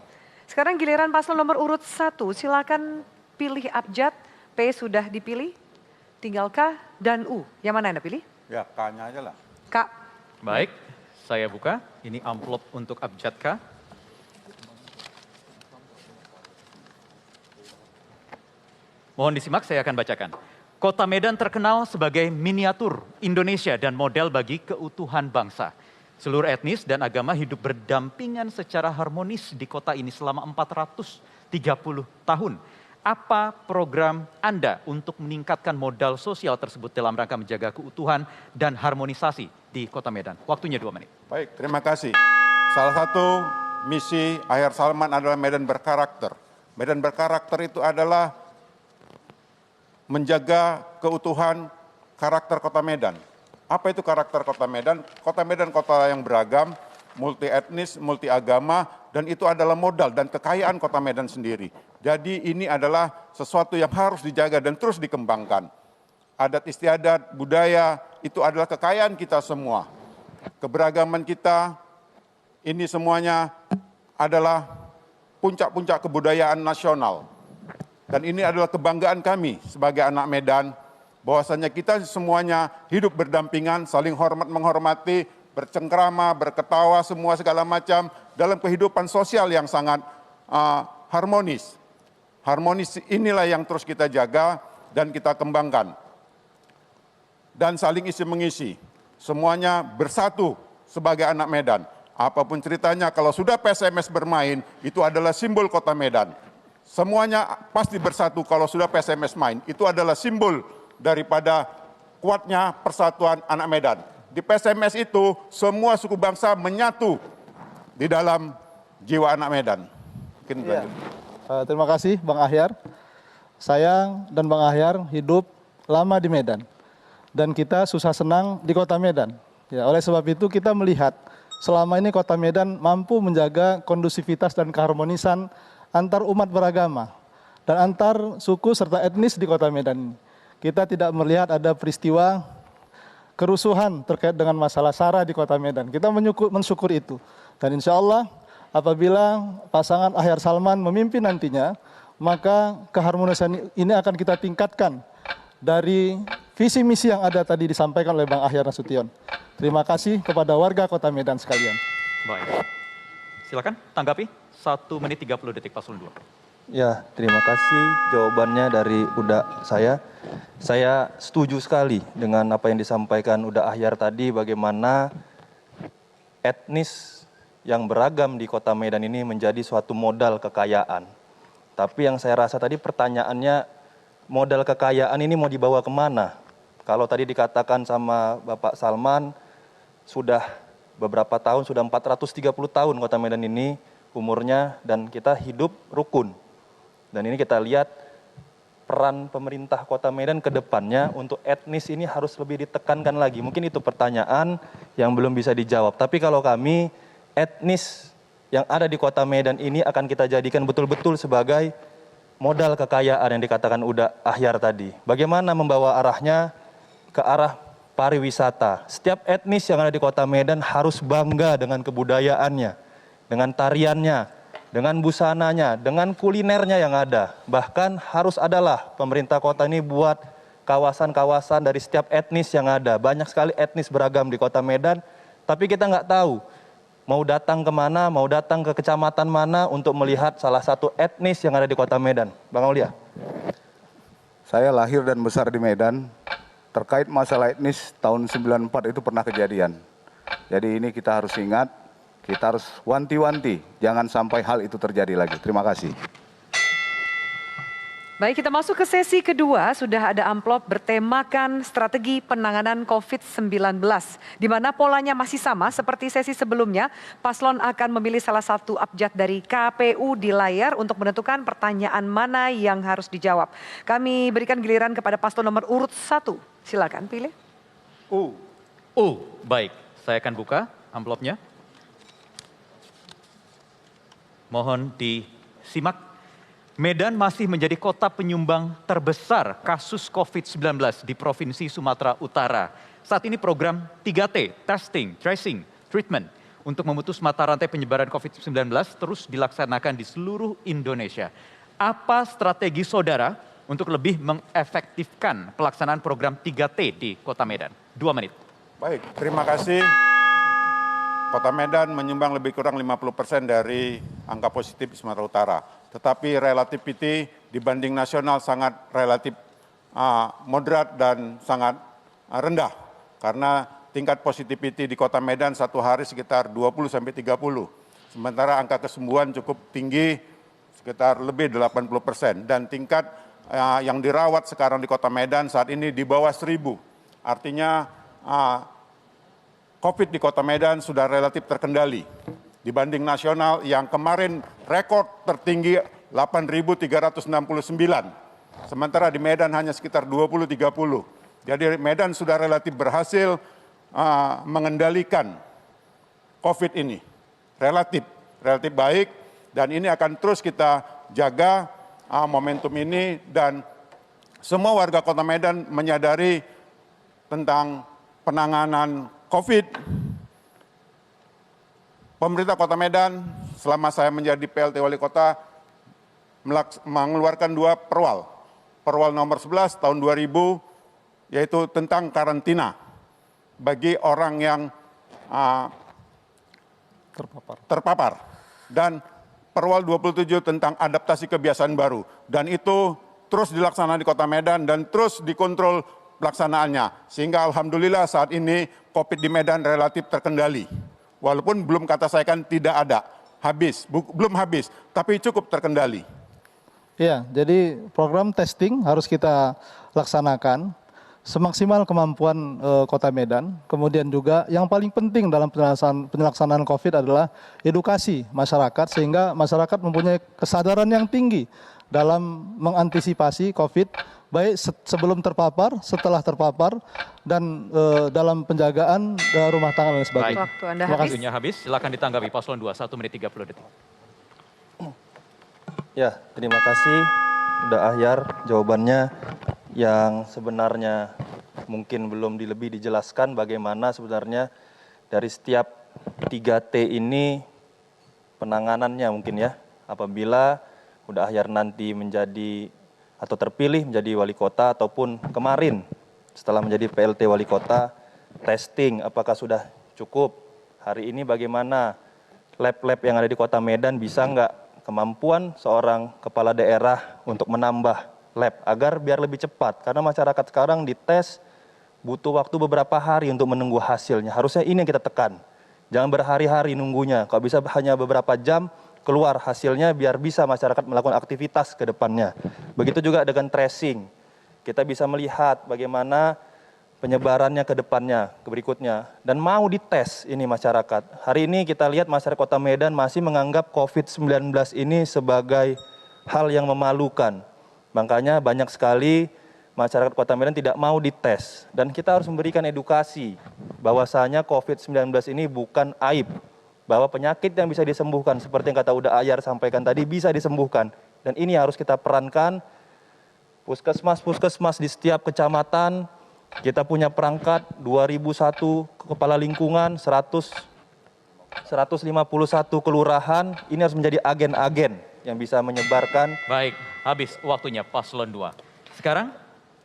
Sekarang giliran paslon nomor urut 1, silakan pilih abjad. P sudah dipilih, tinggal K dan U. Yang mana Anda pilih? Ya, K-nya aja lah. K. Baik, saya buka. Ini amplop untuk abjad K. Mohon disimak, saya akan bacakan. Kota Medan terkenal sebagai miniatur Indonesia dan model bagi keutuhan bangsa. Seluruh etnis dan agama hidup berdampingan secara harmonis di kota ini selama 430 tahun. Apa program Anda untuk meningkatkan modal sosial tersebut dalam rangka menjaga keutuhan dan harmonisasi di Kota Medan? Waktunya 2 menit. Baik, terima kasih. Salah satu misi Ahyar Salman adalah Medan berkarakter. Medan berkarakter itu adalah menjaga keutuhan karakter kota Medan. Apa itu karakter kota Medan? Kota Medan kota yang beragam, multi etnis, multi agama, dan itu adalah modal dan kekayaan kota Medan sendiri. Jadi ini adalah sesuatu yang harus dijaga dan terus dikembangkan. Adat istiadat, budaya, itu adalah kekayaan kita semua. Keberagaman kita, ini semuanya adalah puncak-puncak kebudayaan nasional. Dan ini adalah kebanggaan kami sebagai anak Medan, bahwasanya kita semuanya hidup berdampingan, saling hormat menghormati, bercengkrama, berketawa, semua segala macam dalam kehidupan sosial yang sangat harmonis. Harmonis inilah yang terus kita jaga dan kita kembangkan. Dan saling isi mengisi, semuanya bersatu sebagai anak Medan. Apapun ceritanya, kalau sudah PSMS bermain, itu adalah simbol kota Medan. Semuanya pasti bersatu kalau sudah PSMS main. Itu adalah simbol daripada kuatnya persatuan anak Medan. Di PSMS itu semua suku bangsa menyatu di dalam jiwa anak Medan. Mungkin terima kasih Bang Ahyar. Saya dan Bang Ahyar hidup lama di Medan. Dan kita susah senang di kota Medan. Ya, oleh sebab itu kita melihat selama ini kota Medan mampu menjaga kondusivitas dan keharmonisan antar umat beragama dan antar suku serta etnis di kota Medan ini. Kita tidak melihat ada peristiwa kerusuhan terkait dengan masalah SARA di kota Medan. Kita mensyukur itu. Dan insya Allah apabila pasangan Ahyar Salman memimpin nantinya, maka keharmonisan ini akan kita tingkatkan dari visi misi yang ada tadi disampaikan oleh Bang Ahyar Nasution. Terima kasih kepada warga kota Medan sekalian. Baik. Silakan tanggapi 1 menit 30 detik Paslon 2. Ya, terima kasih jawabannya dari Uda saya. Saya setuju sekali dengan apa yang disampaikan Uda Ahyar tadi, bagaimana etnis yang beragam di kota Medan ini menjadi suatu modal kekayaan. Tapi yang saya rasa tadi pertanyaannya, modal kekayaan ini mau dibawa kemana? Kalau tadi dikatakan sama Bapak Salman, sudah beberapa tahun, sudah 430 tahun kota Medan ini umurnya, dan kita hidup rukun. Dan ini kita lihat peran pemerintah kota Medan ke depannya untuk etnis ini harus lebih ditekankan lagi. Mungkin itu pertanyaan yang belum bisa dijawab. Tapi kalau kami, etnis yang ada di kota Medan ini akan kita jadikan betul-betul sebagai modal kekayaan yang dikatakan Uda Ahyar tadi. Bagaimana membawa arahnya ke arah pariwisata. Setiap etnis yang ada di kota Medan harus bangga dengan kebudayaannya, dengan tariannya, dengan busananya, dengan kulinernya yang ada. Bahkan harus adalah pemerintah kota ini buat kawasan-kawasan dari setiap etnis yang ada. Banyak sekali etnis beragam di kota Medan, tapi kita nggak tahu mau datang kemana, mau datang ke kecamatan mana untuk melihat salah satu etnis yang ada di kota Medan. Bang Aulia. Saya lahir dan besar di Medan. Terkait masalah etnis tahun 94 itu pernah kejadian. Jadi ini kita harus ingat, kita harus wanti-wanti, jangan sampai hal itu terjadi lagi. Terima kasih. Baik, kita masuk ke sesi kedua. Sudah ada amplop bertemakan strategi penanganan COVID-19. Di mana polanya masih sama seperti sesi sebelumnya. Paslon akan memilih salah satu abjad dari KPU di layar untuk menentukan pertanyaan mana yang harus dijawab. Kami berikan giliran kepada paslon nomor urut 1. Silakan pilih. Baik, saya akan buka amplopnya. Mohon disimak. Medan masih menjadi kota penyumbang terbesar kasus COVID-19 di Provinsi Sumatera Utara. Saat ini program 3T, Testing, Tracing, Treatment, untuk memutus mata rantai penyebaran COVID-19 terus dilaksanakan di seluruh Indonesia. Apa strategi saudara untuk lebih mengefektifkan pelaksanaan program 3T di Kota Medan? 2 menit. Baik, terima kasih. Kota Medan menyumbang lebih kurang 50% dari angka positif di Sumatera Utara. Tetapi relativity dibanding nasional sangat relatif moderat dan sangat rendah. Karena tingkat positivity di Kota Medan satu hari sekitar 20-30. Sementara angka kesembuhan cukup tinggi, sekitar lebih 80%. Dan tingkat yang dirawat sekarang di Kota Medan saat ini di bawah 1.000. Artinya COVID di Kota Medan sudah relatif terkendali. Dibanding nasional yang kemarin rekor tertinggi 8.369. Sementara di Medan hanya sekitar 20-30. Jadi Medan sudah relatif berhasil mengendalikan COVID ini. Relatif baik, dan ini akan terus kita jaga momentum ini, dan semua warga Kota Medan menyadari tentang penanganan COVID. Pemerintah Kota Medan selama saya menjadi PLT Wali Kota mengeluarkan 2 perwal. Perwal nomor 11 tahun 2000 yaitu tentang karantina bagi orang yang terpapar. Dan perwal 27 tentang adaptasi kebiasaan baru. Dan itu terus dilaksanakan di Kota Medan dan terus dikontrol pelaksanaannya. Sehingga alhamdulillah saat ini COVID di Medan relatif terkendali. Walaupun belum kata saya kan tidak ada, belum habis, tapi cukup terkendali. Ya, jadi program testing harus kita laksanakan semaksimal kemampuan Kota Medan. Kemudian juga yang paling penting dalam penyelaksanaan COVID adalah edukasi masyarakat, sehingga masyarakat mempunyai kesadaran yang tinggi dalam mengantisipasi COVID, baik sebelum terpapar, setelah terpapar, dan dalam penjagaan rumah tangga dan sebagainya. Waktu Anda Terima kasih. Waktunya habis, silakan ditanggapi Paslon 2, 1 menit 30 detik. Ya, terima kasih Udah Ahyar jawabannya yang sebenarnya mungkin belum lebih dijelaskan bagaimana sebenarnya dari setiap 3T ini penanganannya mungkin ya. Apabila Udah Ahyar nanti menjadi atau terpilih menjadi wali kota ataupun kemarin setelah menjadi PLT wali kota, testing apakah sudah cukup? Hari ini bagaimana lab-lab yang ada di Kota Medan bisa nggak kemampuan seorang kepala daerah untuk menambah lab agar biar lebih cepat, karena masyarakat sekarang dites butuh waktu beberapa hari untuk menunggu hasilnya. Harusnya ini yang kita tekan, jangan berhari-hari nunggunya. Kalau bisa hanya beberapa jam keluar hasilnya biar bisa masyarakat melakukan aktivitas ke depannya. Begitu juga dengan tracing, kita bisa melihat bagaimana penyebarannya ke depannya, ke berikutnya, dan mau dites ini masyarakat. Hari ini kita lihat masyarakat Kota Medan masih menganggap COVID-19 ini sebagai hal yang memalukan. Makanya banyak sekali masyarakat Kota Medan tidak mau dites, dan kita harus memberikan edukasi bahwasanya COVID-19 ini bukan aib, bahwa penyakit yang bisa disembuhkan seperti yang kata Udah Ahyar sampaikan tadi bisa disembuhkan, dan ini harus kita perankan. Puskesmas di setiap kecamatan kita punya perangkat 2001 kepala lingkungan, 151 kelurahan, ini harus menjadi agen-agen yang bisa menyebarkan. Baik, habis waktunya Paslon 2. Sekarang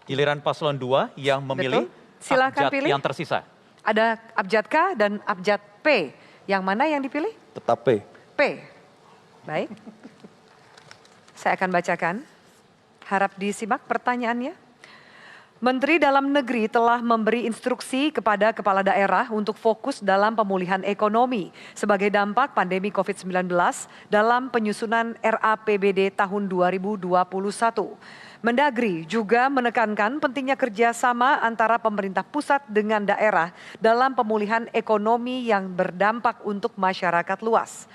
giliran Paslon 2 yang memilih Silakan abjad pilih. yang tersisa. Ada abjad K dan abjad P. Yang mana yang dipilih? Tetap P. P. Baik. Saya akan bacakan. Harap disimak pertanyaannya. Menteri Dalam Negeri telah memberi instruksi kepada kepala daerah untuk fokus dalam pemulihan ekonomi sebagai dampak pandemi COVID-19 dalam penyusunan RAPBD tahun 2021. Mendagri juga menekankan pentingnya kerjasama antara pemerintah pusat dengan daerah dalam pemulihan ekonomi yang berdampak untuk masyarakat luas.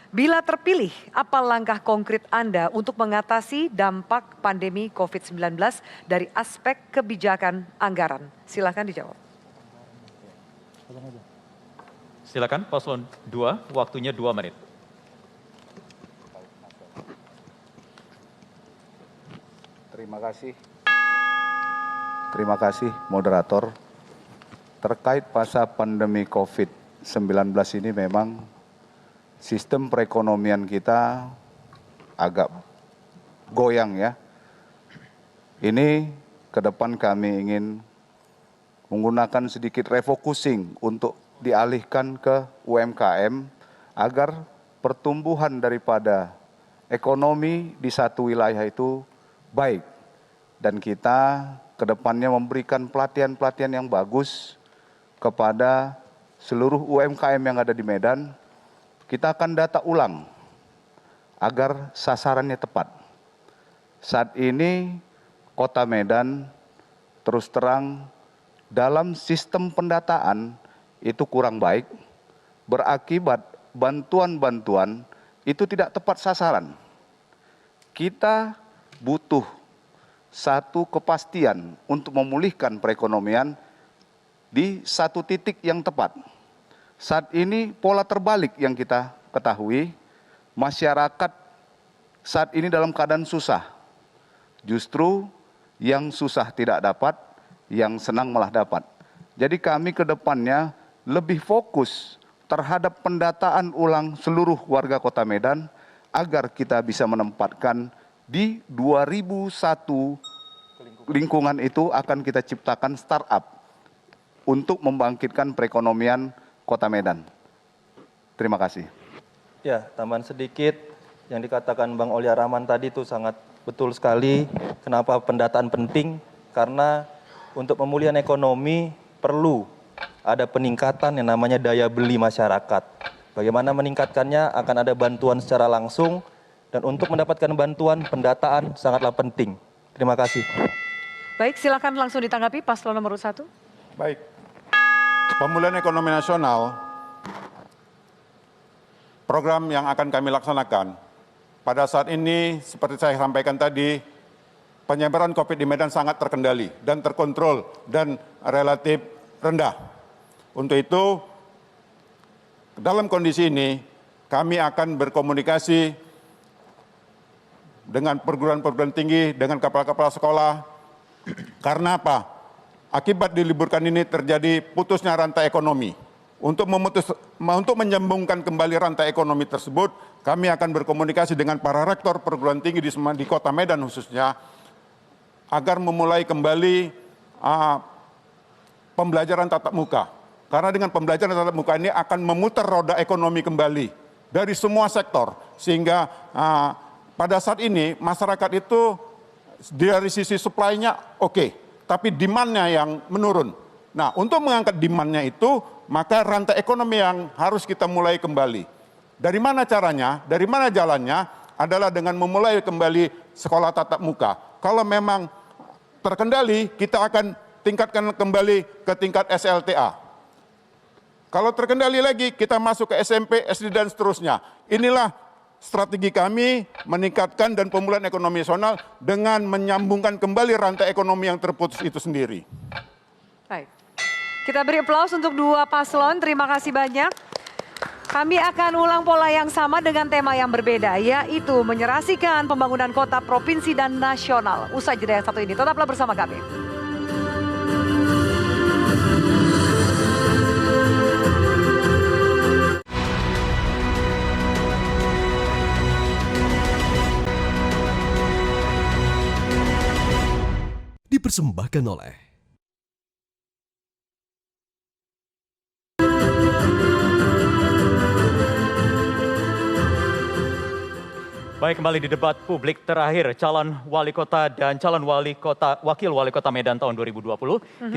Bila terpilih, apa langkah konkret Anda untuk mengatasi dampak pandemi COVID-19 dari aspek kebijakan anggaran? Silakan dijawab. Silakan Paslon 2, waktunya 2 menit. Terima kasih moderator. Terkait masa pandemi COVID-19 ini memang sistem perekonomian kita agak goyang ya. Ini ke depan kami ingin menggunakan sedikit refocusing untuk dialihkan ke UMKM agar pertumbuhan daripada ekonomi di satu wilayah itu baik. Dan kita ke depannya memberikan pelatihan-pelatihan yang bagus kepada seluruh UMKM yang ada di Medan. Kita akan data ulang agar sasarannya tepat. Saat ini Kota Medan terus terang dalam sistem pendataan itu kurang baik, berakibat bantuan-bantuan itu tidak tepat sasaran. Kita butuh satu kepastian untuk memulihkan perekonomian di satu titik yang tepat. Saat ini pola terbalik yang kita ketahui, masyarakat saat ini dalam keadaan susah. Justru yang susah tidak dapat, yang senang malah dapat. Jadi kami ke depannya lebih fokus terhadap pendataan ulang seluruh warga Kota Medan agar kita bisa menempatkan di 2001 lingkungan itu akan kita ciptakan startup untuk membangkitkan perekonomian Kota Medan. Terima kasih. Ya, tambahan sedikit yang dikatakan Bang Aulia Rahman tadi itu sangat betul sekali. Kenapa pendataan penting? Karena untuk pemulihan ekonomi perlu ada peningkatan yang namanya daya beli masyarakat. Bagaimana meningkatkannya? Akan ada bantuan secara langsung, dan untuk mendapatkan bantuan, pendataan sangatlah penting. Terima kasih. Baik, silakan langsung ditanggapi paslon nomor 1. Baik. Pemulihan ekonomi nasional, program yang akan kami laksanakan. Pada saat ini, seperti saya sampaikan tadi, penyebaran COVID di Medan sangat terkendali dan terkontrol dan relatif rendah. Untuk itu, dalam kondisi ini, kami akan berkomunikasi dengan perguruan-perguruan tinggi, dengan kepala-kepala sekolah. Karena apa? Akibat diliburkan ini terjadi putusnya rantai ekonomi. Untuk menyambungkan kembali rantai ekonomi tersebut, kami akan berkomunikasi dengan para rektor perguruan tinggi di Kota Medan khususnya, agar memulai kembali pembelajaran tatap muka. Karena dengan pembelajaran tatap muka ini akan memutar roda ekonomi kembali dari semua sektor. Sehingga pada saat ini masyarakat itu dari sisi supply-nya oke, tapi demand-nya yang menurun. Nah, untuk mengangkat demand-nya itu, maka rantai ekonomi yang harus kita mulai kembali. Dari mana caranya? Dari mana jalannya? Adalah dengan memulai kembali sekolah tatap muka. Kalau memang terkendali, kita akan tingkatkan kembali ke tingkat SLTA. Kalau terkendali lagi, kita masuk ke SMP, SD, dan seterusnya. Inilah strategi kami meningkatkan dan pemulihan ekonomi nasional dengan menyambungkan kembali rantai ekonomi yang terputus itu sendiri. Baik. Kita beri aplaus untuk dua paslon. Terima kasih banyak. Kami akan ulang pola yang sama dengan tema yang berbeda, yaitu menyerasikan pembangunan kota, provinsi, dan nasional. Usai jeda yang satu ini, tetaplah bersama kami. Dipersembahkan oleh Baik, kembali di debat publik terakhir calon wali kota dan calon wakil wali kota Medan tahun 2020.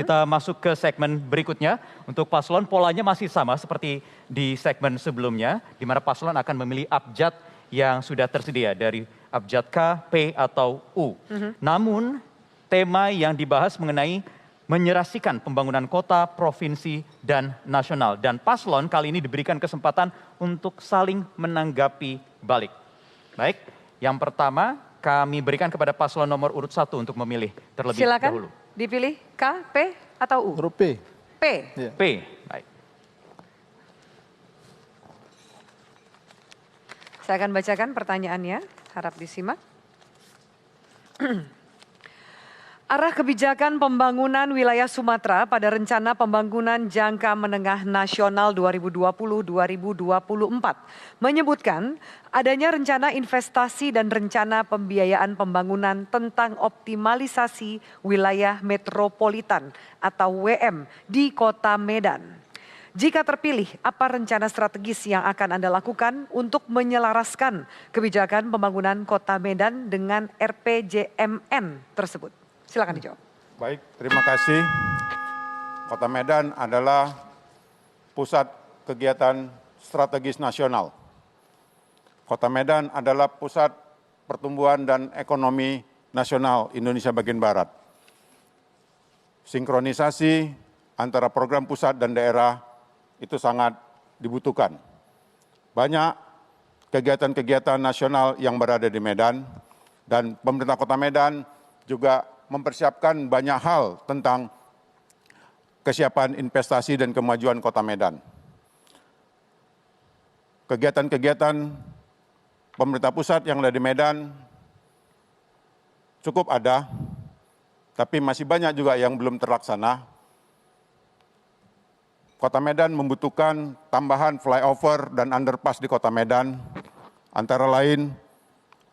Kita masuk ke segmen berikutnya. Untuk paslon polanya masih sama seperti di segmen sebelumnya, di mana paslon akan memilih abjad yang sudah tersedia dari abjad K, P, atau U. Namun tema yang dibahas mengenai menyerasikan pembangunan kota, provinsi, dan nasional. Dan paslon kali ini diberikan kesempatan untuk saling menanggapi balik. Baik, yang pertama kami berikan kepada paslon nomor urut 1 untuk memilih terlebih Silakan dahulu. dipilih K, P, atau U? Huruf P. P. Ya. P, baik. Saya akan bacakan pertanyaannya, harap disimak. Arah kebijakan pembangunan wilayah Sumatera pada rencana pembangunan jangka menengah nasional 2020-2024 menyebutkan adanya rencana investasi dan rencana pembiayaan pembangunan tentang optimalisasi wilayah metropolitan atau WM di Kota Medan. Jika terpilih, apa rencana strategis yang akan Anda lakukan untuk menyelaraskan kebijakan pembangunan Kota Medan dengan RPJMN tersebut? Silakan dijawab. Baik, terima kasih. Kota Medan adalah pusat kegiatan strategis nasional. Kota Medan adalah pusat pertumbuhan dan ekonomi nasional Indonesia bagian Barat. Sinkronisasi antara program pusat dan daerah itu sangat dibutuhkan. Banyak kegiatan-kegiatan nasional yang berada di Medan, dan pemerintah Kota Medan juga mempersiapkan banyak hal tentang kesiapan investasi dan kemajuan Kota Medan. Kegiatan-kegiatan pemerintah pusat yang ada di Medan cukup ada, tapi masih banyak juga yang belum terlaksana. Kota Medan membutuhkan tambahan flyover dan underpass di Kota Medan, antara lain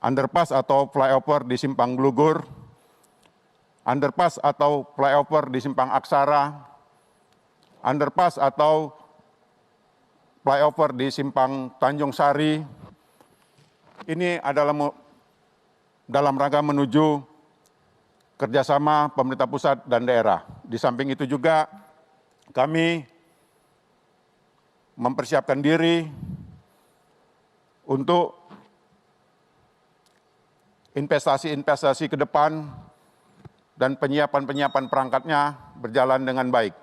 underpass atau flyover di Simpang Glugur, underpass atau flyover di Simpang Aksara, underpass atau flyover di Simpang Tanjung Sari. Ini adalah dalam rangka menuju kerjasama pemerintah pusat dan daerah. Di samping itu juga kami mempersiapkan diri untuk investasi-investasi ke depan dan penyiapan perangkatnya berjalan dengan baik.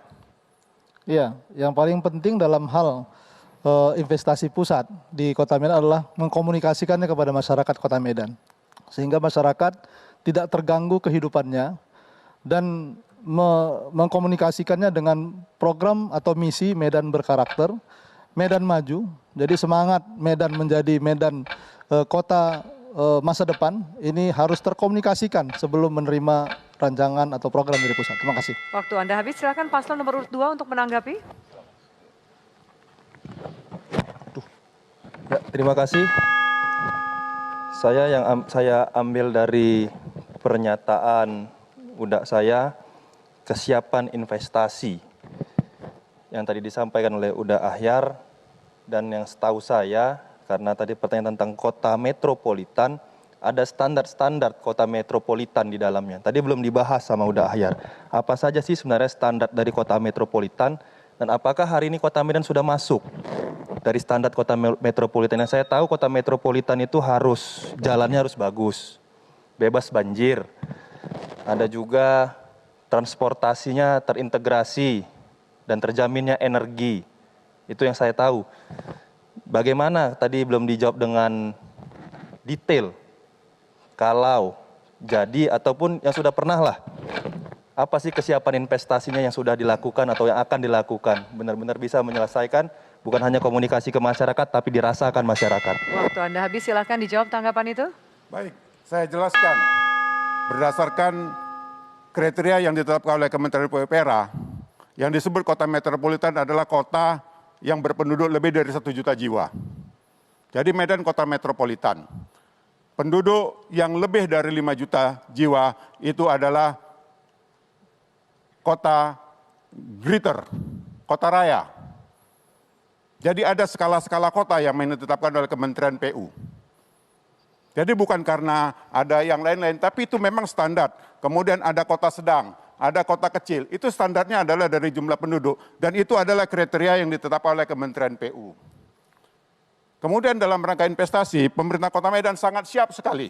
Iya, yang paling penting dalam hal investasi pusat di Kota Medan adalah mengkomunikasikannya kepada masyarakat Kota Medan. Sehingga masyarakat tidak terganggu kehidupannya dan mengkomunikasikannya dengan program atau misi Medan berkarakter, Medan maju. Jadi semangat Medan menjadi Medan kota masa depan ini harus terkomunikasikan sebelum menerima rancangan atau program dari pusat. Terima kasih. Waktu Anda habis, silakan paslon nomor urut 2 untuk menanggapi. Ya, terima kasih. Saya ambil dari pernyataan udah saya kesiapan investasi yang tadi disampaikan oleh Uda Ahyar, dan yang setahu saya karena tadi pertanyaan tentang kota metropolitan, ada standar-standar kota metropolitan di dalamnya. Tadi belum dibahas sama Uda Ahyar. Apa saja sih sebenarnya standar dari kota metropolitan, dan apakah hari ini Kota Medan sudah masuk dari standar kota metropolitan? Yang saya tahu kota metropolitan itu jalannya harus bagus, bebas banjir. Ada juga transportasinya terintegrasi dan terjaminnya energi. Itu yang saya tahu. Bagaimana tadi belum dijawab dengan detail. Kalau jadi ataupun yang sudah pernah lah. Apa sih kesiapan investasinya yang sudah dilakukan atau yang akan dilakukan? Benar-benar bisa menyelesaikan, bukan hanya komunikasi ke masyarakat, tapi dirasakan masyarakat. Waktu Anda habis, silakan dijawab tanggapan itu. Baik, saya jelaskan. Berdasarkan kriteria yang ditetapkan oleh Kementerian PUPR, yang disebut kota metropolitan adalah kota yang berpenduduk lebih dari 1 juta jiwa. Jadi Medan kota metropolitan. Penduduk yang lebih dari 5 juta jiwa itu adalah kota greater, kota raya. Jadi ada skala-skala kota yang ditetapkan oleh Kementerian PU. Jadi bukan karena ada yang lain-lain, tapi itu memang standar. Kemudian ada kota sedang, ada kota kecil. Itu standarnya adalah dari jumlah penduduk. Dan itu adalah kriteria yang ditetapkan oleh Kementerian PU. Kemudian dalam rangka investasi, pemerintah Kota Medan sangat siap sekali.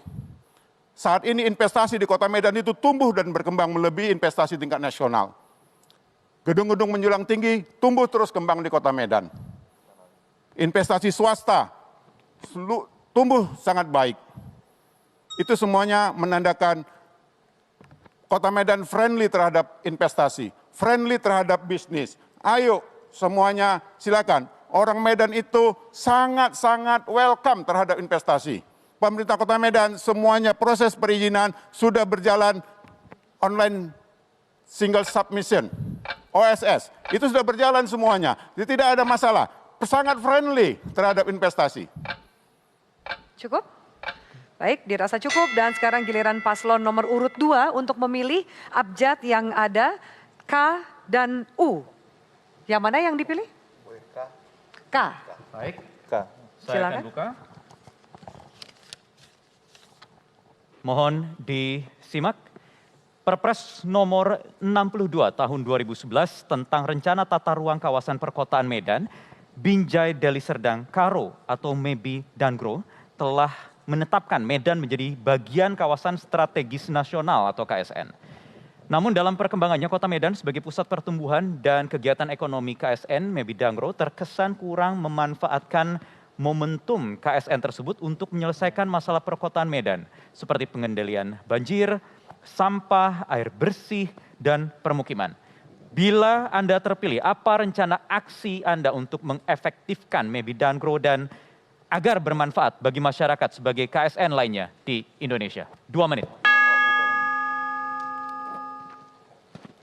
Saat ini investasi di Kota Medan itu tumbuh dan berkembang melebihi investasi tingkat nasional. Gedung-gedung menjulang tinggi, tumbuh terus kembang di Kota Medan. Investasi swasta tumbuh sangat baik. Itu semuanya menandakan Kota Medan friendly terhadap investasi, friendly terhadap bisnis. Ayo semuanya silakan. Orang Medan itu sangat-sangat welcome terhadap investasi. Pemerintah Kota Medan semuanya proses perizinan sudah berjalan online single submission, OSS. Itu sudah berjalan semuanya. Jadi tidak ada masalah. Sangat friendly terhadap investasi. Cukup? Baik, dirasa cukup, dan sekarang giliran paslon nomor urut 2 untuk memilih abjad yang ada K dan U. Yang mana yang dipilih? K. Baik, K. saya Silakan. akan buka. Mohon disimak. Perpres nomor 62 tahun 2011 tentang rencana tata ruang kawasan perkotaan Medan, Binjai Deli Serdang Karo atau MEBI Dangro telah menetapkan Medan menjadi bagian kawasan strategis nasional atau KSN. Namun dalam perkembangannya Kota Medan sebagai pusat pertumbuhan dan kegiatan ekonomi KSN MEBI Dangro terkesan kurang memanfaatkan momentum KSN tersebut untuk menyelesaikan masalah perkotaan Medan seperti pengendalian banjir, sampah, air bersih, dan permukiman. Bila Anda terpilih, apa rencana aksi Anda untuk mengefektifkan Mebidan Grow dan agar bermanfaat bagi masyarakat sebagai KSN lainnya di Indonesia? 2 menit.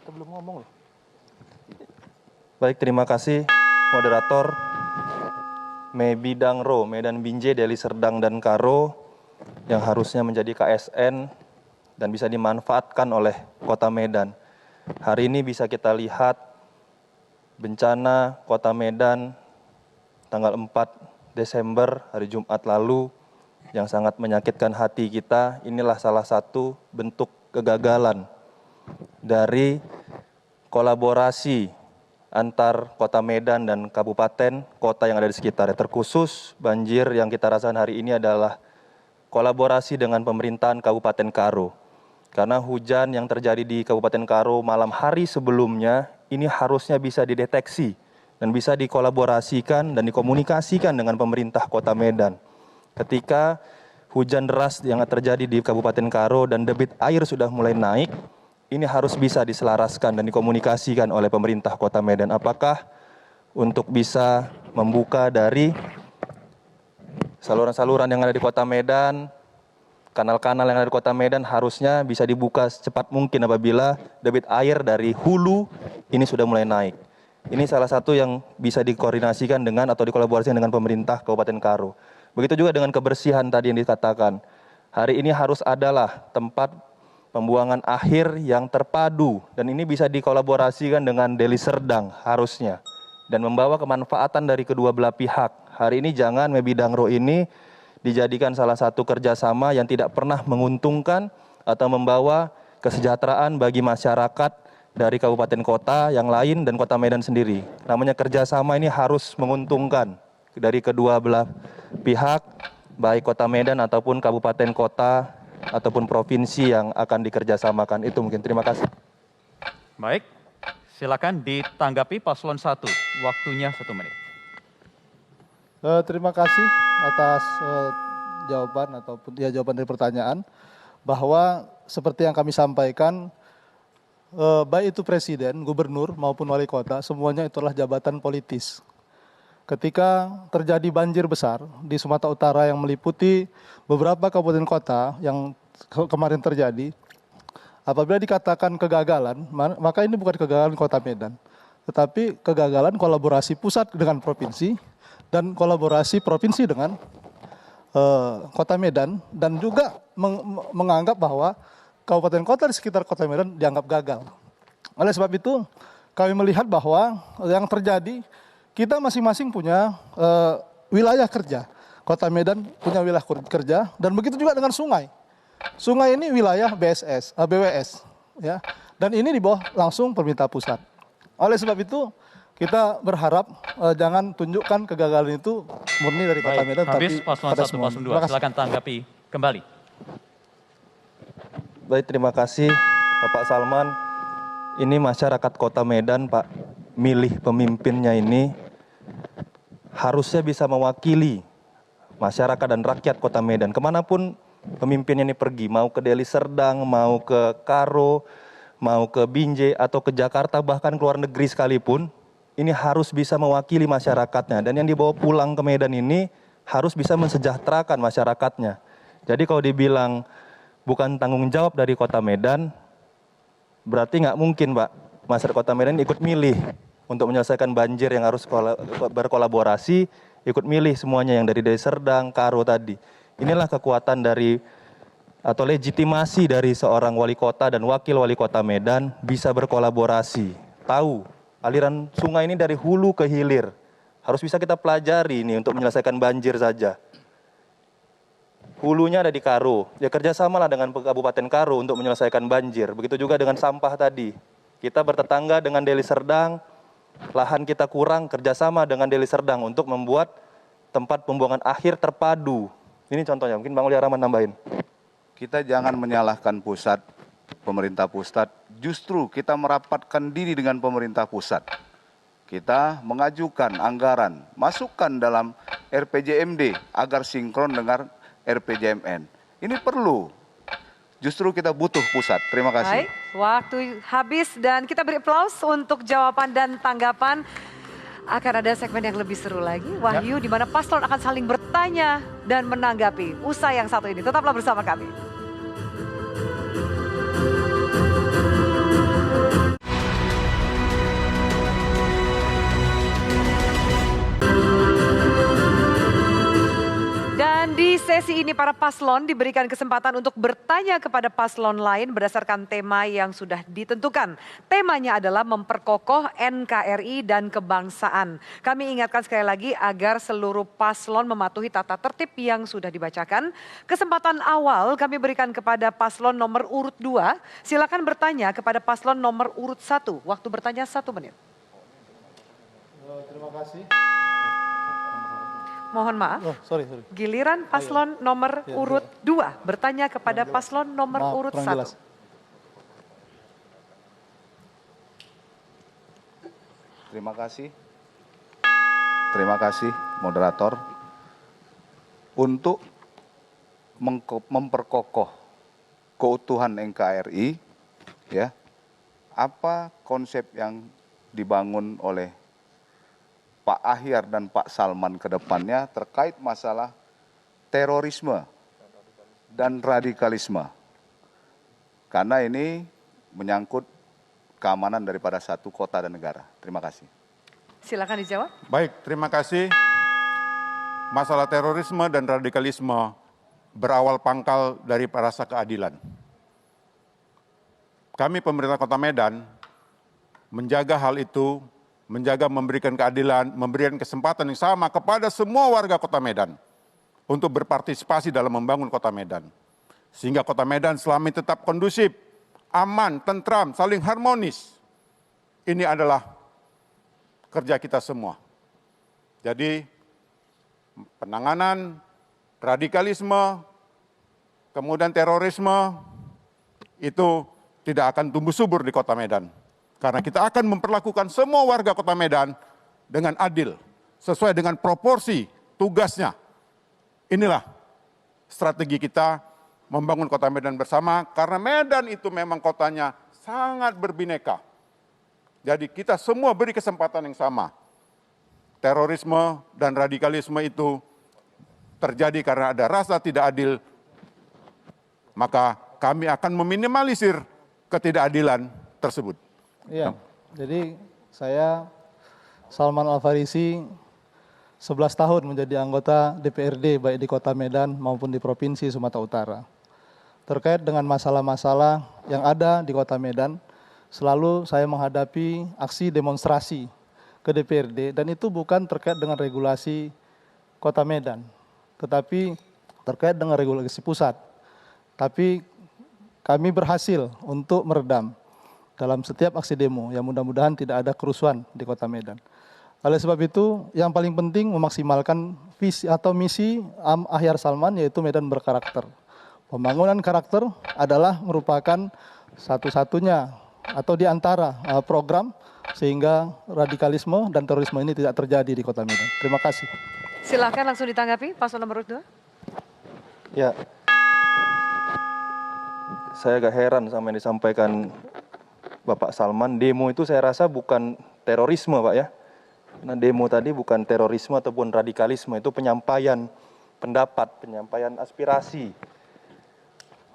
Kita belum ngomong loh. Baik, terima kasih moderator. Mebidan Grow, Medan Binjai, Deli Serdang, dan Karo yang harusnya menjadi KSN dan bisa dimanfaatkan oleh Kota Medan. Hari ini bisa kita lihat bencana Kota Medan tanggal 4 Desember hari Jumat lalu yang sangat menyakitkan hati kita. Inilah salah satu bentuk kegagalan dari kolaborasi antar Kota Medan dan kabupaten kota yang ada di sekitarnya. Terkhusus banjir yang kita rasakan hari ini adalah kolaborasi dengan pemerintahan Kabupaten Karo. Karena hujan yang terjadi di Kabupaten Karo malam hari sebelumnya ini harusnya bisa dideteksi dan bisa dikolaborasikan dan dikomunikasikan dengan pemerintah Kota Medan. Ketika hujan deras yang terjadi di Kabupaten Karo dan debit air sudah mulai naik, ini harus bisa diselaraskan dan dikomunikasikan oleh pemerintah Kota Medan. Apakah untuk bisa membuka dari saluran-saluran yang ada di Kota Medan, kanal-kanal yang ada di Kota Medan harusnya bisa dibuka secepat mungkin apabila debit air dari hulu ini sudah mulai naik. Ini salah satu yang bisa dikoordinasikan dengan atau dikolaborasikan dengan pemerintah Kabupaten Karo. Begitu juga dengan kebersihan tadi yang dikatakan. Hari ini harus adalah tempat pembuangan akhir yang terpadu dan ini bisa dikolaborasikan dengan Deli Serdang harusnya dan membawa kemanfaatan dari kedua belah pihak. Hari ini jangan Mebidan Grow ini dijadikan salah satu kerjasama yang tidak pernah menguntungkan atau membawa kesejahteraan bagi masyarakat dari kabupaten kota yang lain dan Kota Medan sendiri. Namanya kerjasama ini harus menguntungkan dari kedua belah pihak, baik Kota Medan ataupun kabupaten kota ataupun provinsi yang akan dikerjasamakan. Itu mungkin. Terima kasih. Baik, silakan ditanggapi Paslon 1. Waktunya 1 menit. Terima kasih atas jawaban dari pertanyaan bahwa seperti yang kami sampaikan baik itu presiden, gubernur maupun wali kota semuanya itu adalah jabatan politis. Ketika terjadi banjir besar di Sumatera Utara yang meliputi beberapa kabupaten kota yang kemarin terjadi, apabila dikatakan kegagalan, maka ini bukan kegagalan Kota Medan, tetapi kegagalan kolaborasi pusat dengan provinsi dan kolaborasi provinsi dengan Kota Medan dan juga menganggap bahwa kabupaten kota di sekitar Kota Medan dianggap gagal. Oleh sebab itu kami melihat bahwa yang terjadi kita masing-masing punya wilayah kerja. Kota Medan punya wilayah kerja dan begitu juga dengan sungai. Sungai ini wilayah BWS ya. Dan ini di bawah langsung pemerintah pusat. Oleh sebab itu kita berharap jangan tunjukkan kegagalan itu murni dari Kota Medan. Habis tapi Paslon 1, Paslon 2. Silakan tanggapi kembali. Baik, terima kasih Bapak Salman. Ini masyarakat Kota Medan, Pak, milih pemimpinnya ini harusnya bisa mewakili masyarakat dan rakyat Kota Medan. Kemanapun pemimpinnya ini pergi, mau ke Deli Serdang, mau ke Karo, mau ke Binjai, atau ke Jakarta, bahkan ke luar negeri sekalipun, ini harus bisa mewakili masyarakatnya. Dan yang dibawa pulang ke Medan ini harus bisa mensejahterakan masyarakatnya. Jadi kalau dibilang bukan tanggung jawab dari Kota Medan, berarti nggak mungkin, Pak, masyarakat Kota Medan ikut milih untuk menyelesaikan banjir yang harus berkolaborasi, ikut milih semuanya yang dari Deli Serdang, Karo tadi. Inilah kekuatan dari atau legitimasi dari seorang wali kota dan wakil wali kota Medan bisa berkolaborasi. Tahu aliran sungai ini dari hulu ke hilir. Harus bisa kita pelajari ini untuk menyelesaikan banjir saja. Hulunya ada di Karo, ya kerjasamalah dengan Kabupaten Karo untuk menyelesaikan banjir. Begitu juga dengan sampah tadi. Kita bertetangga dengan Deli Serdang, lahan kita kurang, kerjasama dengan Deli Serdang untuk membuat tempat pembuangan akhir terpadu. Ini contohnya, mungkin Bang Uli Rahman nambahin. Kita jangan menyalahkan pusat, pemerintah pusat. Justru kita merapatkan diri dengan pemerintah pusat. Kita mengajukan anggaran, masukkan dalam RPJMD agar sinkron dengan RPJMN. Ini perlu. Justru kita butuh pusat. Terima kasih. Baik, waktu habis dan kita beri aplaus untuk jawaban dan tanggapan. Akan ada segmen yang lebih seru lagi, Wahyu, di mana paslon akan saling bertanya dan menanggapi usai yang satu ini. Tetaplah bersama kami. Dan di sesi ini para paslon diberikan kesempatan untuk bertanya kepada paslon lain berdasarkan tema yang sudah ditentukan. Temanya adalah memperkokoh NKRI dan kebangsaan. Kami ingatkan sekali lagi agar seluruh paslon mematuhi tata tertib yang sudah dibacakan. Kesempatan awal kami berikan kepada paslon nomor urut 2. Silakan bertanya kepada paslon nomor urut 1. Waktu bertanya 1 menit. Terima kasih. Mohon maaf. Sorry. Giliran paslon nomor urut 2 bertanya kepada paslon nomor urut 1. Jelas. Terima kasih moderator. Untuk memperkokoh keutuhan NKRI, ya, apa konsep yang dibangun oleh Pak Ahyar dan Pak Salman ke depannya terkait masalah terorisme dan radikalisme. Karena ini menyangkut keamanan daripada satu kota dan negara. Terima kasih. Silakan dijawab. Baik, terima kasih. Masalah terorisme dan radikalisme berawal pangkal dari rasa keadilan. Kami pemerintah Kota Medan menjaga hal itu, menjaga memberikan keadilan, memberikan kesempatan yang sama kepada semua warga Kota Medan untuk berpartisipasi dalam membangun Kota Medan. Sehingga Kota Medan selama ini tetap kondusif, aman, tentram, saling harmonis. Ini adalah kerja kita semua. Jadi penanganan radikalisme, kemudian terorisme, itu tidak akan tumbuh subur di Kota Medan. Karena kita akan memperlakukan semua warga Kota Medan dengan adil, sesuai dengan proporsi tugasnya. Inilah strategi kita membangun Kota Medan bersama, karena Medan itu memang kotanya sangat berbineka. Jadi kita semua beri kesempatan yang sama. Terorisme dan radikalisme itu terjadi karena ada rasa tidak adil, maka kami akan meminimalisir ketidakadilan tersebut. Iya, jadi saya Salman Al-Farisi 11 tahun menjadi anggota DPRD baik di Kota Medan maupun di Provinsi Sumatera Utara. Terkait dengan masalah-masalah yang ada di Kota Medan, selalu saya menghadapi aksi demonstrasi ke DPRD dan itu bukan terkait dengan regulasi Kota Medan, tetapi terkait dengan regulasi pusat. Tapi kami berhasil untuk meredam dalam setiap aksi demo, yang mudah-mudahan tidak ada kerusuhan di Kota Medan. Oleh sebab itu, yang paling penting memaksimalkan visi atau misi Ahyar Salman, yaitu Medan berkarakter. Pembangunan karakter adalah merupakan satu-satunya atau di antara program sehingga radikalisme dan terorisme ini tidak terjadi di Kota Medan. Terima kasih. Silakan langsung ditanggapi, paslon nomor 2. Ya, saya agak heran sama yang disampaikan Bapak Salman. Demo itu saya rasa bukan terorisme, Pak, ya. Nah, demo tadi bukan terorisme ataupun radikalisme, itu penyampaian pendapat, penyampaian aspirasi.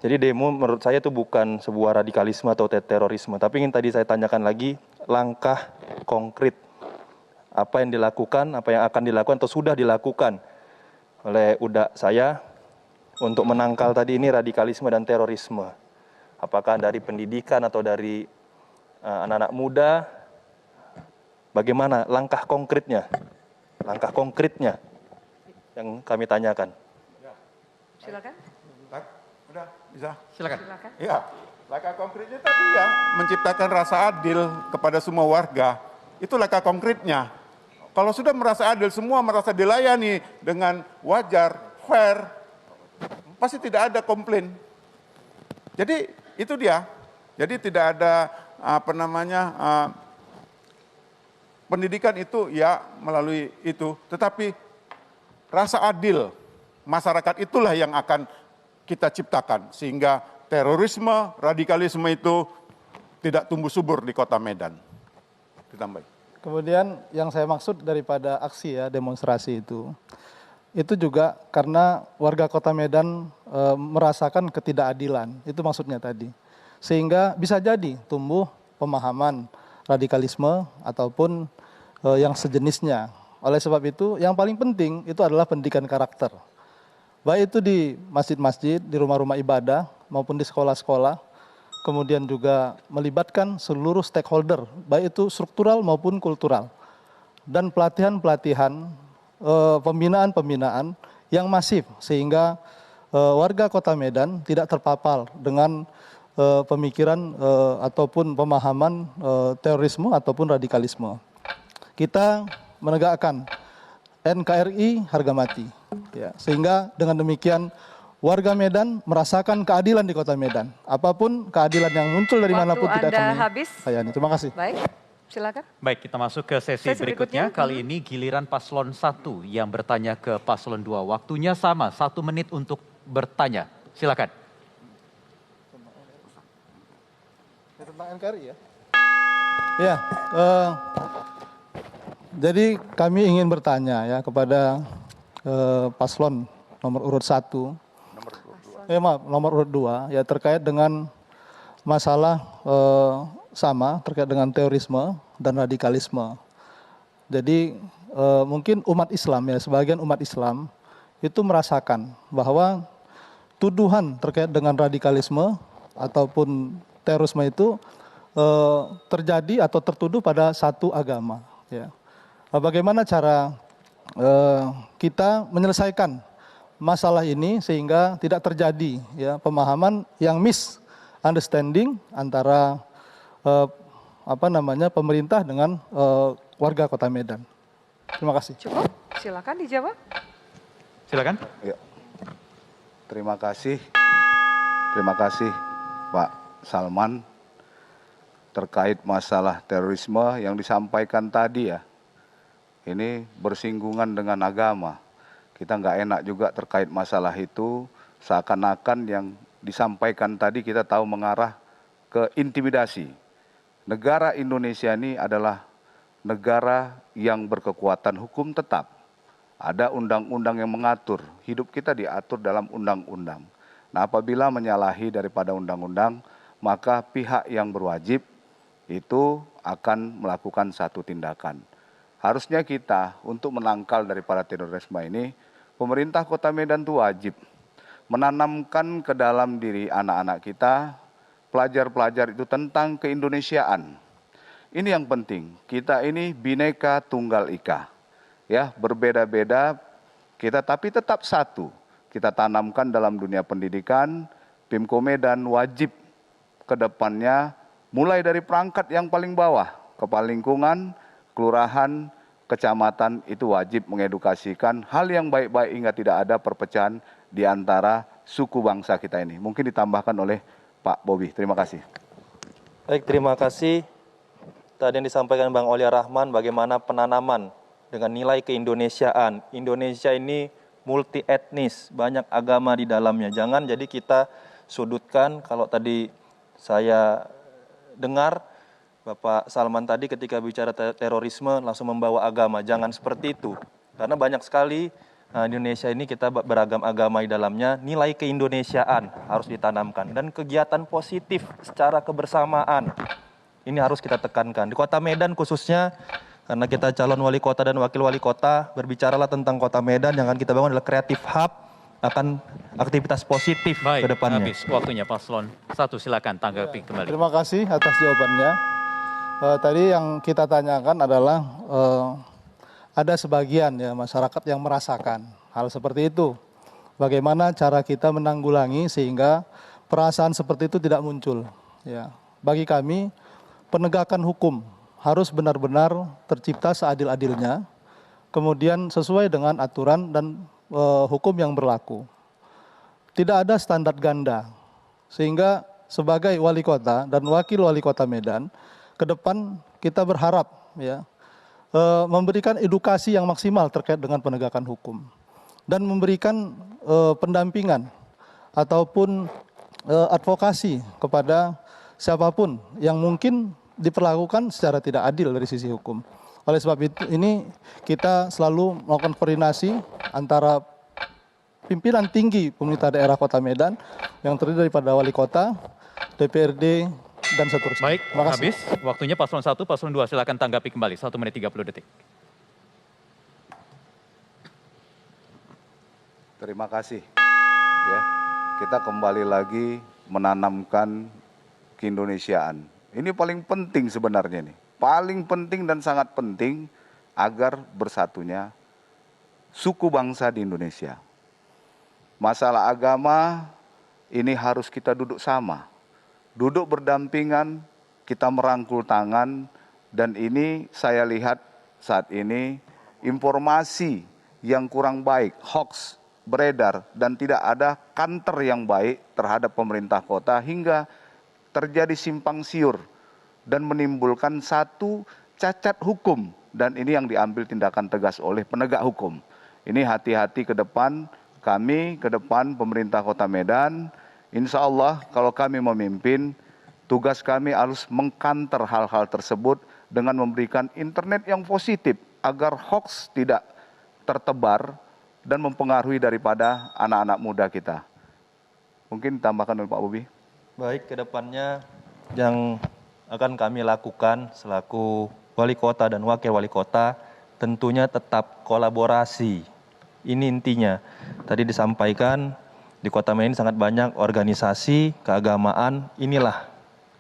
Jadi demo menurut saya itu bukan sebuah radikalisme atau terorisme. Tapi ingin tadi saya tanyakan lagi, langkah konkret apa yang dilakukan, apa yang akan dilakukan atau sudah dilakukan oleh UDA saya untuk menangkal tadi ini radikalisme dan terorisme. Apakah dari pendidikan atau dari anak-anak muda, bagaimana langkah konkretnya yang kami tanyakan. Silakan. Udah, bisa? Silakan. Ya, langkah konkretnya tadi ya, menciptakan rasa adil kepada semua warga. Itu langkah konkretnya. Kalau sudah merasa adil, semua merasa dilayani dengan wajar, fair, pasti tidak ada komplain. Jadi itu dia. Jadi tidak ada pendidikan itu ya melalui itu. Tetapi rasa adil masyarakat itulah yang akan kita ciptakan. Sehingga terorisme, radikalisme itu tidak tumbuh subur di kota Medan. Ditambah. Kemudian yang saya maksud daripada aksi ya, demonstrasi itu juga karena warga kota Medan merasakan ketidakadilan, itu maksudnya tadi. Sehingga bisa jadi tumbuh pemahaman radikalisme ataupun yang sejenisnya. Oleh sebab itu, yang paling penting itu adalah pendidikan karakter. Baik itu di masjid-masjid, di rumah-rumah ibadah, maupun di sekolah-sekolah. Kemudian juga melibatkan seluruh stakeholder, baik itu struktural maupun kultural. Dan pelatihan-pelatihan, pembinaan-pembinaan yang masif, sehingga warga kota Medan tidak terpapar dengan pemikiran ataupun pemahaman terorisme ataupun radikalisme. Kita menegakkan NKRI harga mati, ya, sehingga dengan demikian warga Medan merasakan keadilan di kota Medan. Apapun keadilan yang muncul dari manapun tidak kami layani. Terima kasih. Baik, silakan. Baik, kita masuk ke sesi berikutnya. Kali ini giliran paslon 1 yang bertanya ke paslon 2. Waktunya sama, 1 menit untuk bertanya. Silakan. Tentang NKRI ya? Ya, jadi kami ingin bertanya ya kepada paslon nomor urut 1. Nomor urut 2 ya, terkait dengan masalah terkait dengan terorisme dan radikalisme. Jadi mungkin umat Islam ya, sebagian umat Islam itu merasakan bahwa tuduhan terkait dengan radikalisme ataupun terorisme itu terjadi atau tertuduh pada satu agama. Ya. Bagaimana cara kita menyelesaikan masalah ini sehingga tidak terjadi ya pemahaman yang misunderstanding antara pemerintah dengan warga kota Medan. Terima kasih. Cukup, silakan dijawab. Silakan. Ya. Terima kasih Pak Salman terkait masalah terorisme yang disampaikan tadi ya. Ini bersinggungan dengan agama. Kita nggak enak juga terkait masalah itu, seakan-akan yang disampaikan tadi kita tahu mengarah ke intimidasi. Negara Indonesia ini adalah negara yang berkekuatan hukum tetap. Ada undang-undang yang mengatur, hidup kita diatur dalam undang-undang. Nah, apabila menyalahi daripada undang-undang, maka pihak yang berwajib itu akan melakukan satu tindakan. Harusnya kita untuk menangkal daripada terorisme ini, pemerintah Kota Medan itu wajib menanamkan ke dalam diri anak-anak kita, pelajar-pelajar itu tentang keindonesiaan. Ini yang penting, kita ini Bhinneka Tunggal Ika. Ya, berbeda-beda kita tapi tetap satu. Kita tanamkan dalam dunia pendidikan, Pemko Medan wajib ke depannya mulai dari perangkat yang paling bawah, kepala lingkungan, kelurahan, kecamatan itu wajib mengedukasikan hal yang baik-baik hingga tidak ada perpecahan di antara suku bangsa kita ini. Mungkin ditambahkan oleh Pak Bobi. Terima kasih. Baik, terima kasih. Tadi yang disampaikan Bang Aulia Rahman bagaimana penanaman dengan nilai keindonesiaan. Indonesia ini multi etnis, banyak agama di dalamnya. Jangan jadi kita sudutkan, kalau tadi saya dengar Bapak Salman tadi ketika bicara terorisme langsung membawa agama. Jangan seperti itu. Karena banyak sekali di Indonesia ini kita beragam agama di dalamnya. Nilai keindonesiaan harus ditanamkan. Dan kegiatan positif secara kebersamaan. Ini harus kita tekankan. Di Kota Medan khususnya, karena kita calon wali kota dan wakil wali kota, berbicaralah tentang Kota Medan. Yang akan kita bangun adalah Creative Hub, akan aktivitas positif ke depannya. Habis waktunya paslon 1, silakan tanggapi kembali. Terima kasih atas jawabannya. Tadi yang kita tanyakan adalah ada sebagian ya masyarakat yang merasakan hal seperti itu. Bagaimana cara kita menanggulangi sehingga perasaan seperti itu tidak muncul. Ya, bagi kami penegakan hukum harus benar-benar tercipta seadil-adilnya, kemudian sesuai dengan aturan dan hukum yang berlaku. Tidak ada standar ganda, sehingga sebagai wali kota dan wakil wali kota Medan, ke depan kita berharap ya memberikan edukasi yang maksimal terkait dengan penegakan hukum dan memberikan pendampingan ataupun advokasi kepada siapapun yang mungkin diperlakukan secara tidak adil dari sisi hukum. Oleh sebab itu ini kita selalu melakukan koordinasi antara pimpinan tinggi pemerintah daerah Kota Medan yang terdiri daripada wali kota, DPRD, dan seterusnya. Baik, habis waktunya paslon 1, paslon 2 silakan tanggapi kembali 1 menit 30 detik. Terima kasih. Ya, kita kembali lagi menanamkan keindonesiaan. Ini paling penting sebenarnya nih. Paling penting dan sangat penting agar bersatunya suku bangsa di Indonesia. Masalah agama ini harus kita duduk sama. Duduk berdampingan, kita merangkul tangan, dan ini saya lihat saat ini informasi yang kurang baik, hoax beredar, dan tidak ada kantor yang baik terhadap pemerintah kota hingga terjadi simpang siur dan menimbulkan satu cacat hukum, dan ini yang diambil tindakan tegas oleh penegak hukum. Ini hati-hati ke depan, kami ke depan pemerintah Kota Medan, insya Allah kalau kami memimpin, tugas kami harus mengkanter hal-hal tersebut dengan memberikan internet yang positif agar hoax tidak tertebar dan mempengaruhi daripada anak-anak muda kita. Mungkin tambahkan oleh Pak Bobi. Baik, ke depannya yang akan kami lakukan selaku wali kota dan wakil wali kota tentunya tetap kolaborasi. Ini intinya. Tadi disampaikan di Kota Medan sangat banyak organisasi keagamaan. Inilah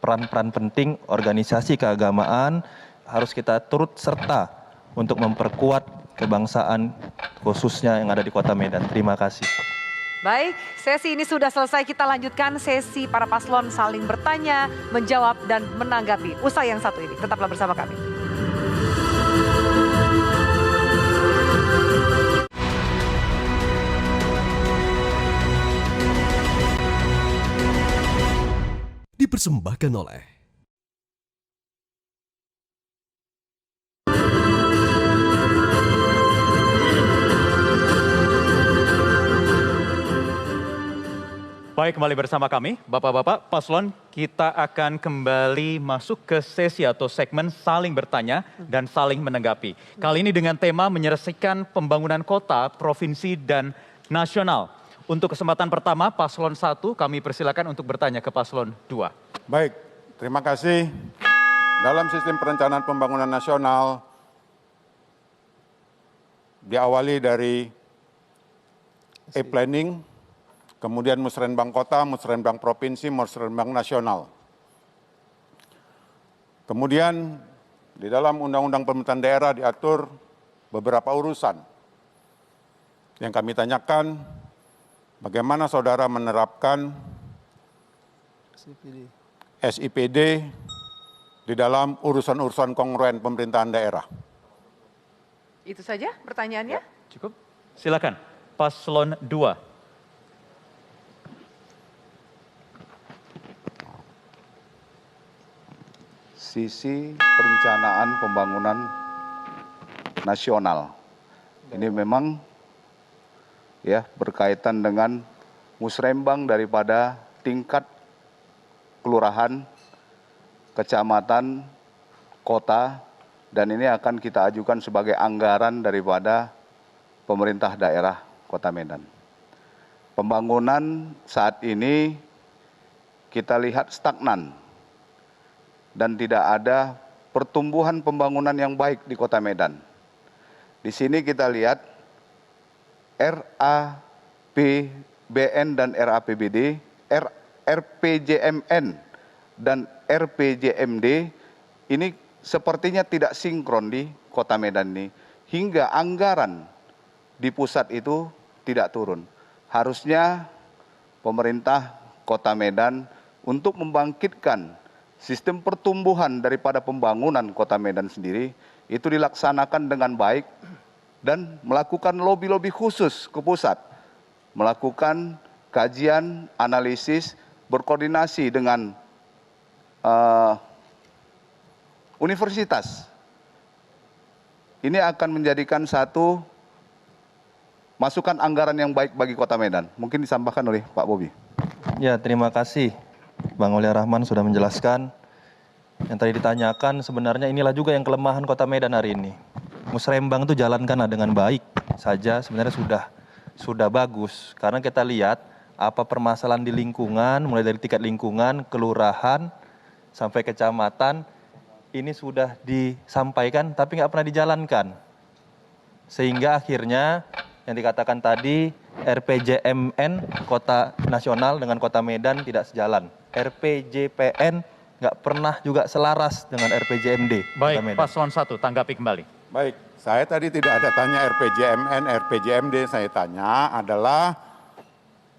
peran-peran penting organisasi keagamaan harus kita turut serta untuk memperkuat kebangsaan khususnya yang ada di Kota Medan. Terima kasih. Baik, sesi ini sudah selesai. Kita lanjutkan sesi para paslon saling bertanya, menjawab, dan menanggapi. Usai yang satu ini, tetaplah bersama kami. Dipersembahkan oleh Baik, kembali bersama kami, Bapak-Bapak paslon, kita akan kembali masuk ke sesi atau segmen saling bertanya dan saling menanggapi. Kali ini dengan tema menyelesaikan pembangunan kota, provinsi, dan nasional. Untuk kesempatan pertama, paslon 1 kami persilakan untuk bertanya ke paslon 2. Baik, terima kasih. Dalam sistem perencanaan pembangunan nasional, diawali dari e-planning, kemudian musrenbang kota, musrenbang provinsi, musrenbang nasional. Kemudian di dalam Undang-Undang Pemerintahan Daerah diatur beberapa urusan. Yang kami tanyakan, bagaimana saudara menerapkan SIPD di dalam urusan-urusan kongruen pemerintahan daerah. Itu saja pertanyaannya? Cukup? Silakan, paslon 2. Sisi perencanaan pembangunan nasional. Ini memang ya berkaitan dengan musrembang daripada tingkat kelurahan, kecamatan, kota, dan ini akan kita ajukan sebagai anggaran daripada pemerintah daerah Kota Medan. Pembangunan saat ini kita lihat stagnan dan tidak ada pertumbuhan pembangunan yang baik di Kota Medan. Di sini kita lihat RAPBN dan RAPBD, RPJMN dan RPJMD ini sepertinya tidak sinkron di Kota Medan ini. Hingga anggaran di pusat itu tidak turun. Harusnya pemerintah Kota Medan untuk membangkitkan sistem pertumbuhan daripada pembangunan Kota Medan sendiri itu dilaksanakan dengan baik dan melakukan lobi-lobi khusus ke pusat, melakukan kajian, analisis, berkoordinasi dengan universitas. Ini akan menjadikan satu masukan anggaran yang baik bagi Kota Medan. Mungkin disampaikan oleh Pak Bobi. Ya, terima kasih Bang Mulia Rahman sudah menjelaskan. Yang tadi ditanyakan sebenarnya inilah juga yang kelemahan Kota Medan hari ini. Musrembang itu jalankanlah dengan baik saja sebenarnya sudah bagus. Karena kita lihat apa permasalahan di lingkungan, mulai dari tingkat lingkungan, kelurahan, sampai kecamatan, ini sudah disampaikan tapi nggak pernah dijalankan. Sehingga akhirnya yang dikatakan tadi RPJMN Kota Nasional dengan Kota Medan tidak sejalan. RPJPN nggak pernah juga selaras dengan RPJMD. Baik, Paslon 1, tanggapi kembali. Baik, saya tadi tidak ada tanya RPJMN, RPJMD, saya tanya adalah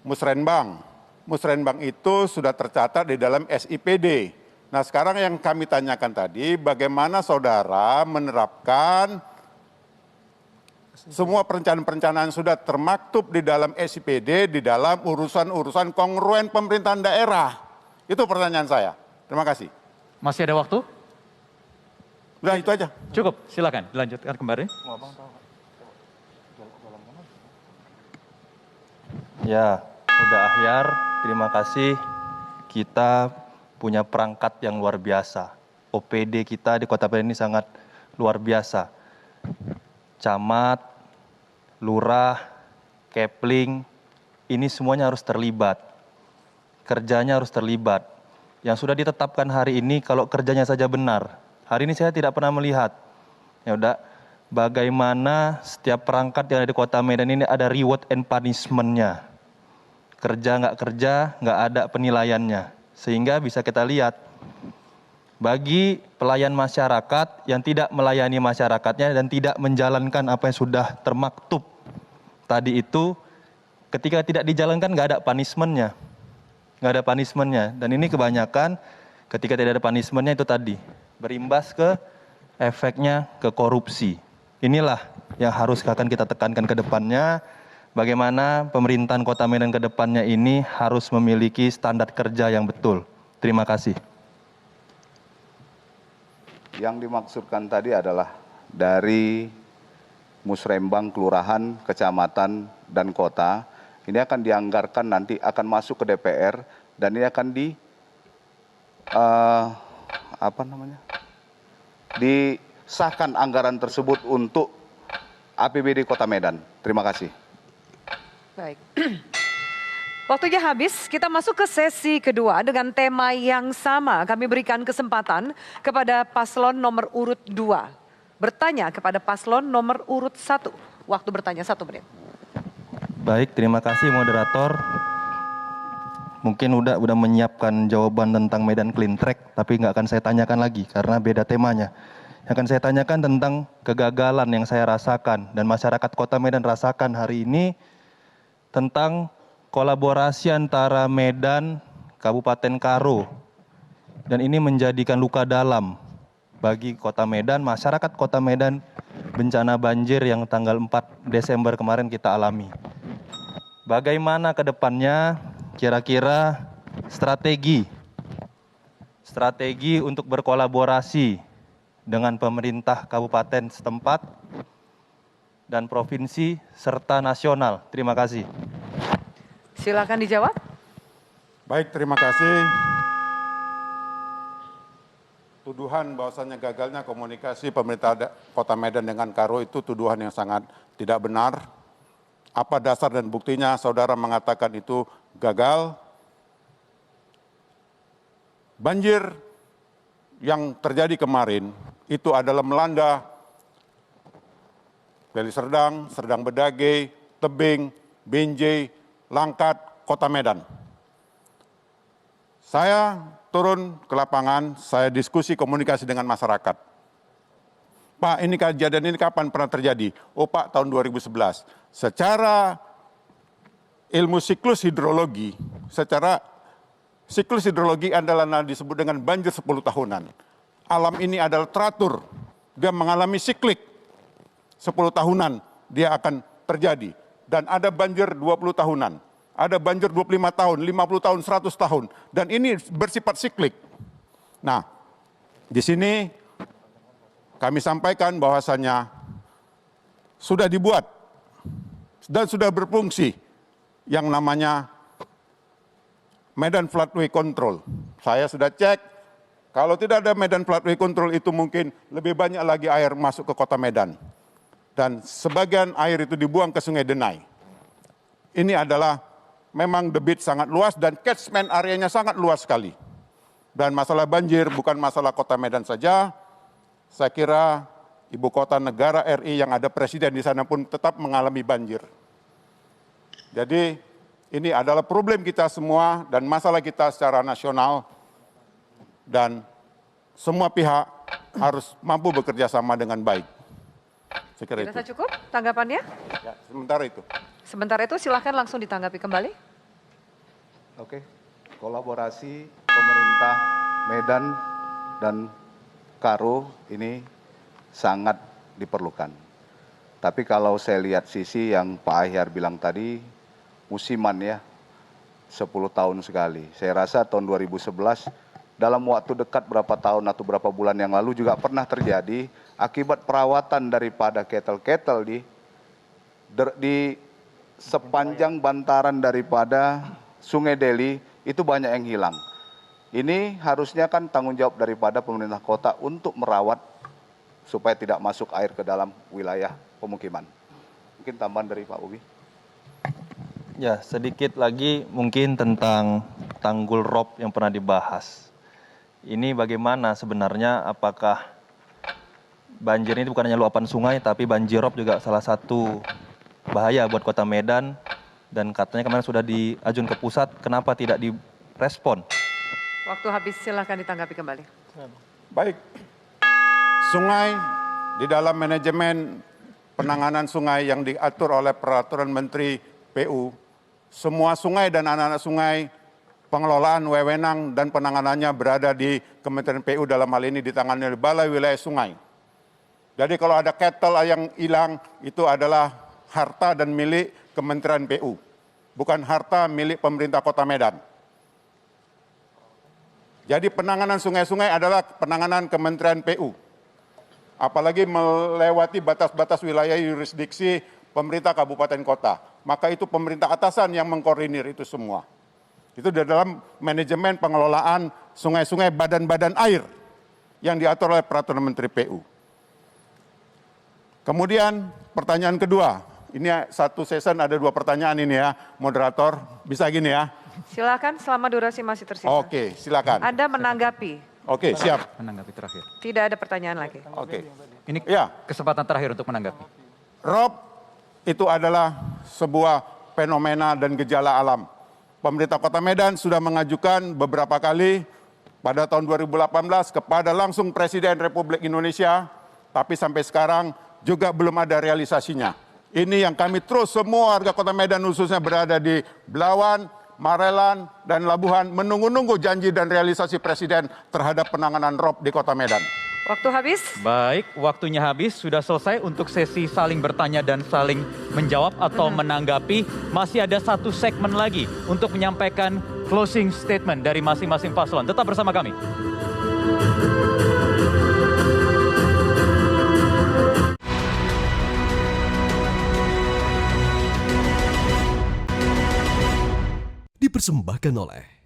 musrenbang. Musrenbang itu sudah tercatat di dalam SIPD. Nah sekarang yang kami tanyakan tadi, bagaimana saudara menerapkan semua perencanaan-perencanaan sudah termaktub di dalam SIPD, di dalam urusan-urusan kongruen pemerintahan daerah. Itu pertanyaan saya. Terima kasih. Masih ada waktu? Udah itu aja. Cukup, silakan dilanjutkan kembali. Ya, udah akhir. Terima kasih. Kita punya perangkat yang luar biasa. OPD kita di Kota Medan ini sangat luar biasa. Camat, lurah, kepling, ini semuanya harus terlibat. Kerjanya harus terlibat. Yang sudah ditetapkan hari ini kalau kerjanya saja benar. Hari ini saya tidak pernah melihat. Ya udah, bagaimana setiap perangkat yang ada di Kota Medan ini ada reward and punishment-nya. Kerja nggak ada penilaiannya. Sehingga bisa kita lihat, bagi pelayan masyarakat yang tidak melayani masyarakatnya dan tidak menjalankan apa yang sudah termaktub tadi itu, ketika tidak dijalankan nggak ada punishment-nya. Nggak ada punishment-nya. Dan ini kebanyakan ketika tidak ada punishment-nya itu tadi, berimbas ke efeknya ke korupsi. Inilah yang harus akan kita tekankan ke depannya, bagaimana pemerintahan Kota Medan ke depannya ini harus memiliki standar kerja yang betul. Terima kasih. Yang dimaksudkan tadi adalah dari musrembang, kelurahan, kecamatan, dan kota, ini akan dianggarkan nanti akan masuk ke DPR dan ini akan disahkan anggaran tersebut untuk APBD Kota Medan. Terima kasih. Baik. Waktunya habis, kita masuk ke sesi kedua dengan tema yang sama. Kami berikan kesempatan kepada paslon nomor urut 2. Bertanya kepada paslon nomor urut 1. Waktu bertanya 1 menit. Baik, terima kasih moderator. Mungkin udah menyiapkan jawaban tentang Medan Clean Track, tapi nggak akan saya tanyakan lagi karena beda temanya. Yang akan saya tanyakan tentang kegagalan yang saya rasakan dan masyarakat Kota Medan rasakan hari ini tentang kolaborasi antara Medan, Kabupaten Karo, dan ini menjadikan luka dalam bagi Kota Medan, masyarakat Kota Medan, bencana banjir yang tanggal 4 Desember kemarin kita alami. Bagaimana ke depannya kira-kira strategi untuk berkolaborasi dengan pemerintah kabupaten setempat dan provinsi serta nasional. Terima kasih. Silakan dijawab. Baik, terima kasih. Tuduhan bahwasannya gagalnya komunikasi pemerintah Kota Medan dengan Karo itu tuduhan yang sangat tidak benar. Apa dasar dan buktinya saudara mengatakan itu gagal? Banjir yang terjadi kemarin itu adalah melanda Deli Serdang, Serdang Bedage, Tebing, Benjai, Langkat, Kota Medan. Saya turun ke lapangan, saya diskusi komunikasi dengan masyarakat. Pak, ini kejadian ini kapan pernah terjadi? Oh Pak, tahun 2011. Secara ilmu siklus hidrologi adalah disebut dengan banjir 10 tahunan. Alam ini adalah teratur, dia mengalami siklik 10 tahunan dia akan terjadi. Dan ada banjir 20 tahunan, ada banjir 25 tahun, 50 tahun, 100 tahun. Dan ini bersifat siklik. Nah, di sini kami sampaikan bahwasannya sudah dibuat dan sudah berfungsi yang namanya Medan Floodway Control. Saya sudah cek, kalau tidak ada Medan Floodway Control itu mungkin lebih banyak lagi air masuk ke kota Medan. Dan sebagian air itu dibuang ke Sungai Denai. Ini adalah memang debit sangat luas dan catchment areanya sangat luas sekali. Dan masalah banjir bukan masalah kota Medan saja. Saya kira ibu kota negara RI yang ada presiden di sana pun tetap mengalami banjir. Jadi ini adalah problem kita semua dan masalah kita secara nasional. Dan semua pihak harus mampu bekerja sama dengan baik. Saya kira Dirasa itu. cukup tanggapannya? Ya, sementara itu. Sementara itu silahkan langsung ditanggapi kembali. Oke, kolaborasi pemerintah Medan dan Karo ini sangat diperlukan. Tapi kalau saya lihat sisi yang Pak Ahyar bilang tadi, musiman ya, 10 tahun sekali. Saya rasa tahun 2011, dalam waktu dekat berapa tahun atau berapa bulan yang lalu juga pernah terjadi akibat perawatan daripada ketel-ketel di sepanjang bantaran daripada Sungai Deli itu banyak yang hilang. Ini harusnya kan tanggung jawab daripada pemerintah kota untuk merawat supaya tidak masuk air ke dalam wilayah pemukiman. Mungkin tambahan dari Pak Ubi. Ya, sedikit lagi mungkin tentang tanggul rob yang pernah dibahas. Ini bagaimana sebenarnya, apakah banjir ini bukan hanya luapan sungai, tapi banjir rob juga salah satu bahaya buat kota Medan. Dan katanya kemarin sudah diajukan ke pusat, kenapa tidak direspon? Waktu habis, silahkan ditanggapi kembali. Baik, sungai di dalam manajemen penanganan sungai yang diatur oleh peraturan Menteri PU, semua sungai dan anak-anak sungai, pengelolaan, wewenang, dan penanganannya berada di Kementerian PU dalam hal ini ditangani oleh Balai Wilayah Sungai. Jadi kalau ada kettle yang hilang, itu adalah harta dan milik Kementerian PU, bukan harta milik pemerintah Kota Medan. Jadi penanganan sungai-sungai adalah penanganan Kementerian PU. Apalagi melewati batas-batas wilayah yurisdiksi pemerintah kabupaten kota. Maka itu pemerintah atasan yang mengkoordinir itu semua. Itu di dalam manajemen pengelolaan sungai-sungai, badan-badan air yang diatur oleh peraturan Menteri PU. Kemudian pertanyaan kedua, ini satu season ada 2 pertanyaan ini ya, moderator, bisa gini ya. Silakan selama durasi masih tersisa. Oke, silakan. Anda menanggapi. Oke, siap. Menanggapi terakhir. Tidak ada pertanyaan lagi. Oke. Ini Ya, kesempatan terakhir untuk menanggapi. rob itu adalah sebuah fenomena dan gejala alam. Pemerintah Kota Medan sudah mengajukan beberapa kali pada tahun 2018 kepada langsung Presiden Republik Indonesia, tapi sampai sekarang juga belum ada realisasinya. Ini yang kami terus semua warga Kota Medan khususnya berada di Belawan, Marelan, dan Labuhan menunggu-nunggu janji dan realisasi Presiden terhadap penanganan rob di Kota Medan. Waktu habis. Baik, waktunya habis. Sudah selesai untuk sesi saling bertanya dan saling menjawab atau menanggapi. Masih ada 1 segmen lagi untuk menyampaikan closing statement dari masing-masing paslon. Tetap bersama kami. Dipersembahkan oleh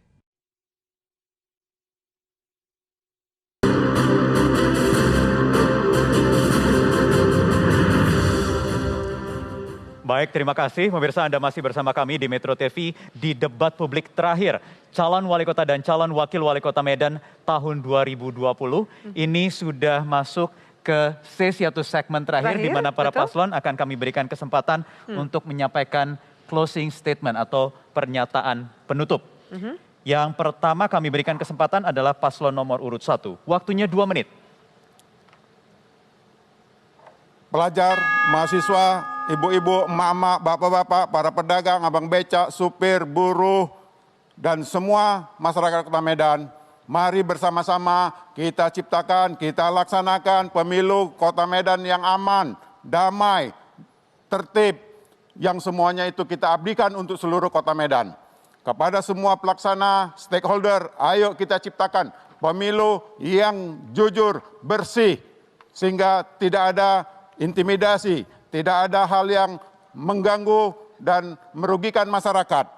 Baik, terima kasih. Pemirsa, Anda masih bersama kami di Metro TV di debat publik terakhir calon wali kota dan calon wakil wali kota Medan tahun 2020. Ini sudah masuk ke sesi atau segmen terakhir di mana para paslon akan kami berikan kesempatan untuk menyampaikan closing statement atau pernyataan penutup. Yang pertama kami berikan kesempatan adalah paslon nomor urut 1. Waktunya 2 menit. Pelajar, mahasiswa, ibu-ibu, emak-emak, bapak-bapak, para pedagang, abang becak, supir, buruh, dan semua masyarakat Kota Medan, mari bersama-sama kita ciptakan, kita laksanakan pemilu Kota Medan yang aman, damai, tertib, yang semuanya itu kita abdikan untuk seluruh Kota Medan. Kepada semua pelaksana, stakeholder, ayo kita ciptakan pemilu yang jujur, bersih, sehingga tidak ada intimidasi, tidak ada hal yang mengganggu dan merugikan masyarakat.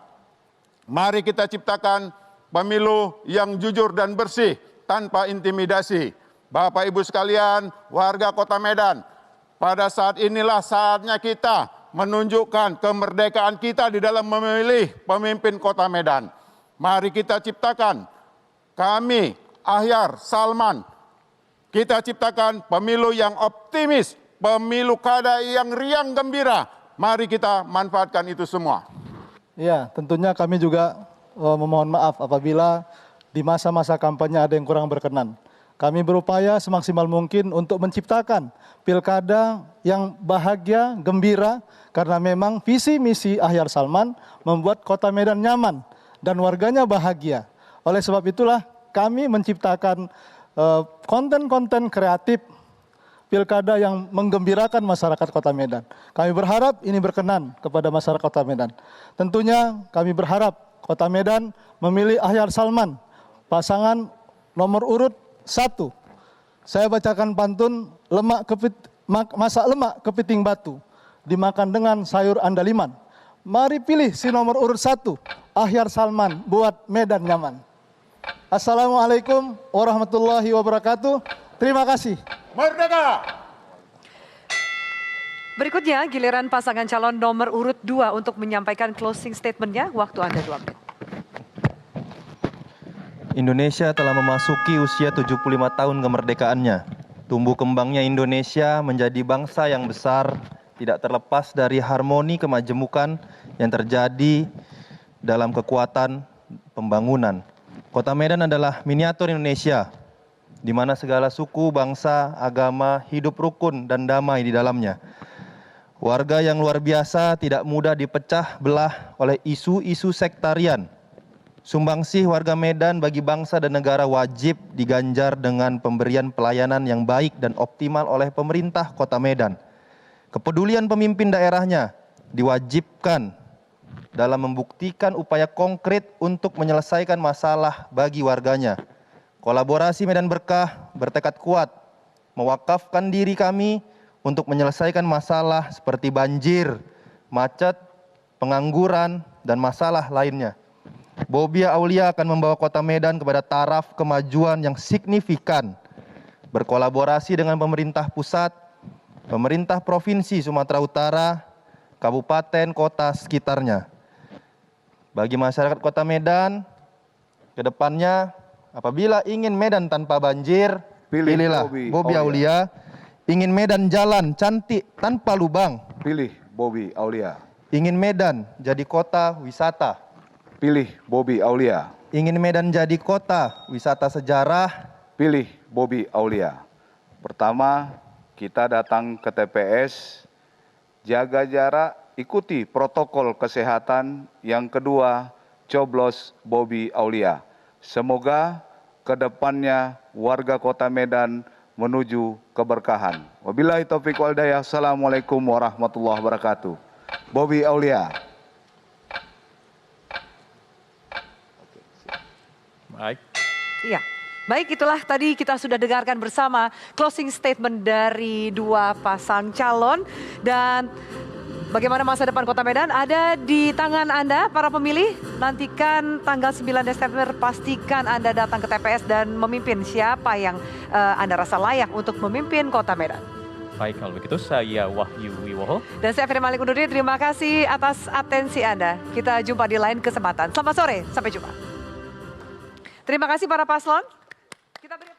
Mari kita ciptakan pemilu yang jujur dan bersih tanpa intimidasi. Bapak Ibu sekalian, warga Kota Medan, pada saat inilah saatnya kita menunjukkan kemerdekaan kita di dalam memilih pemimpin Kota Medan. Mari kita ciptakan, kami, Ahyar, Salman, kita ciptakan pemilu yang optimis, pemilu kada yang riang gembira. Mari kita manfaatkan itu semua. Ya, tentunya kami juga memohon maaf apabila di masa-masa kampanye ada yang kurang berkenan. Kami berupaya semaksimal mungkin untuk menciptakan pilkada yang bahagia, gembira, karena memang visi misi Ahyar Salman membuat Kota Medan nyaman dan warganya bahagia. Oleh sebab itulah kami menciptakan konten-konten kreatif pilkada yang menggembirakan masyarakat Kota Medan. Kami berharap ini berkenan kepada masyarakat Kota Medan. Tentunya kami berharap Kota Medan memilih Ahyar Salman, pasangan nomor urut 1. Saya bacakan pantun, masak lemak kepiting batu, dimakan dengan sayur andaliman. Mari pilih si nomor urut 1, Ahyar Salman, buat Medan nyaman. Assalamualaikum warahmatullahi wabarakatuh. Terima kasih. Merdeka! Berikutnya giliran pasangan calon nomor urut 2 untuk menyampaikan closing statement-nya. Waktu Anda 2 menit. Indonesia telah memasuki usia 75 tahun kemerdekaannya. Tumbuh kembangnya Indonesia menjadi bangsa yang besar tidak terlepas dari harmoni kemajemukan yang terjadi dalam kekuatan pembangunan. Kota Medan adalah miniatur Indonesia, di mana segala suku, bangsa, agama hidup rukun dan damai di dalamnya. Warga yang luar biasa tidak mudah dipecah belah oleh isu-isu sektarian. Sumbangsih warga Medan bagi bangsa dan negara wajib diganjar dengan pemberian pelayanan yang baik dan optimal oleh pemerintah Kota Medan. Kepedulian pemimpin daerahnya diwajibkan dalam membuktikan upaya konkret untuk menyelesaikan masalah bagi warganya. Kolaborasi Medan Berkah bertekad kuat mewakafkan diri kami untuk menyelesaikan masalah seperti banjir, macet, pengangguran, dan masalah lainnya. Bobia Aulia akan membawa Kota Medan kepada taraf kemajuan yang signifikan, berkolaborasi dengan pemerintah pusat, pemerintah Provinsi Sumatera Utara, kabupaten, kota sekitarnya. Bagi masyarakat Kota Medan, ke depannya apabila ingin Medan tanpa banjir, pilihlah Bobia Aulia. Ingin Medan jalan cantik tanpa lubang, Pilih Bobia Aulia. ingin Medan jadi kota wisata, Pilih Bobia Aulia. ingin Medan jadi kota wisata sejarah, Pilih Bobia Aulia. Pertama, kita datang ke TPS, jaga jarak, ikuti protokol kesehatan. Yang kedua, coblos Bobia Aulia. Semoga ke depannya warga Kota Medan menuju keberkahan. Wabillahi taufiq wal hidayah. Assalamualaikum warahmatullahi wabarakatuh. Bobia Aulia. Baik. Iya. Baik, itulah tadi kita sudah dengarkan bersama closing statement dari 2 pasang calon. Dan bagaimana masa depan Kota Medan ada di tangan Anda para pemilih. Nantikan tanggal 9 Desember, pastikan Anda datang ke TPS dan memimpin siapa yang Anda rasa layak untuk memimpin Kota Medan. Baik, kalau begitu saya Wahyu Wiwoho. Dan saya Firman Malik undur diri, terima kasih atas atensi Anda. Kita jumpa di lain kesempatan. Selamat sore, sampai jumpa. Terima kasih para paslon. Kita beri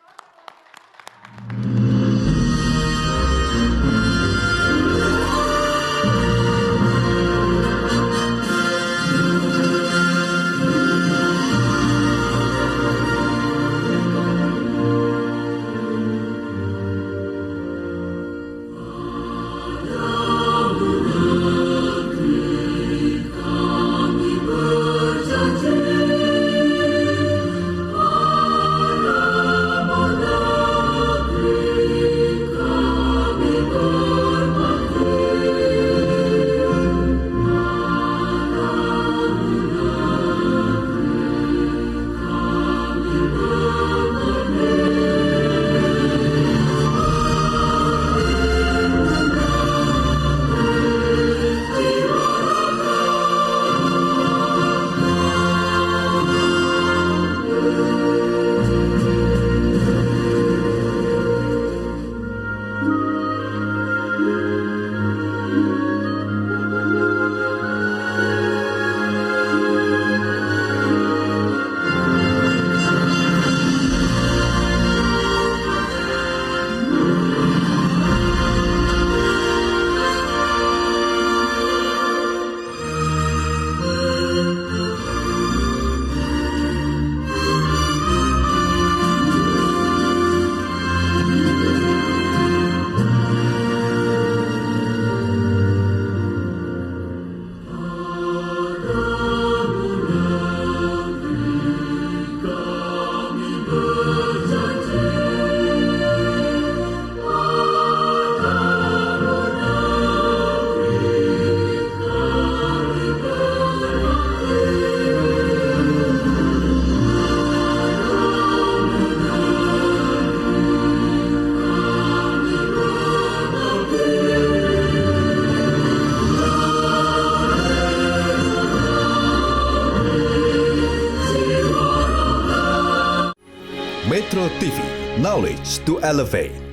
Metro TV, knowledge to elevate.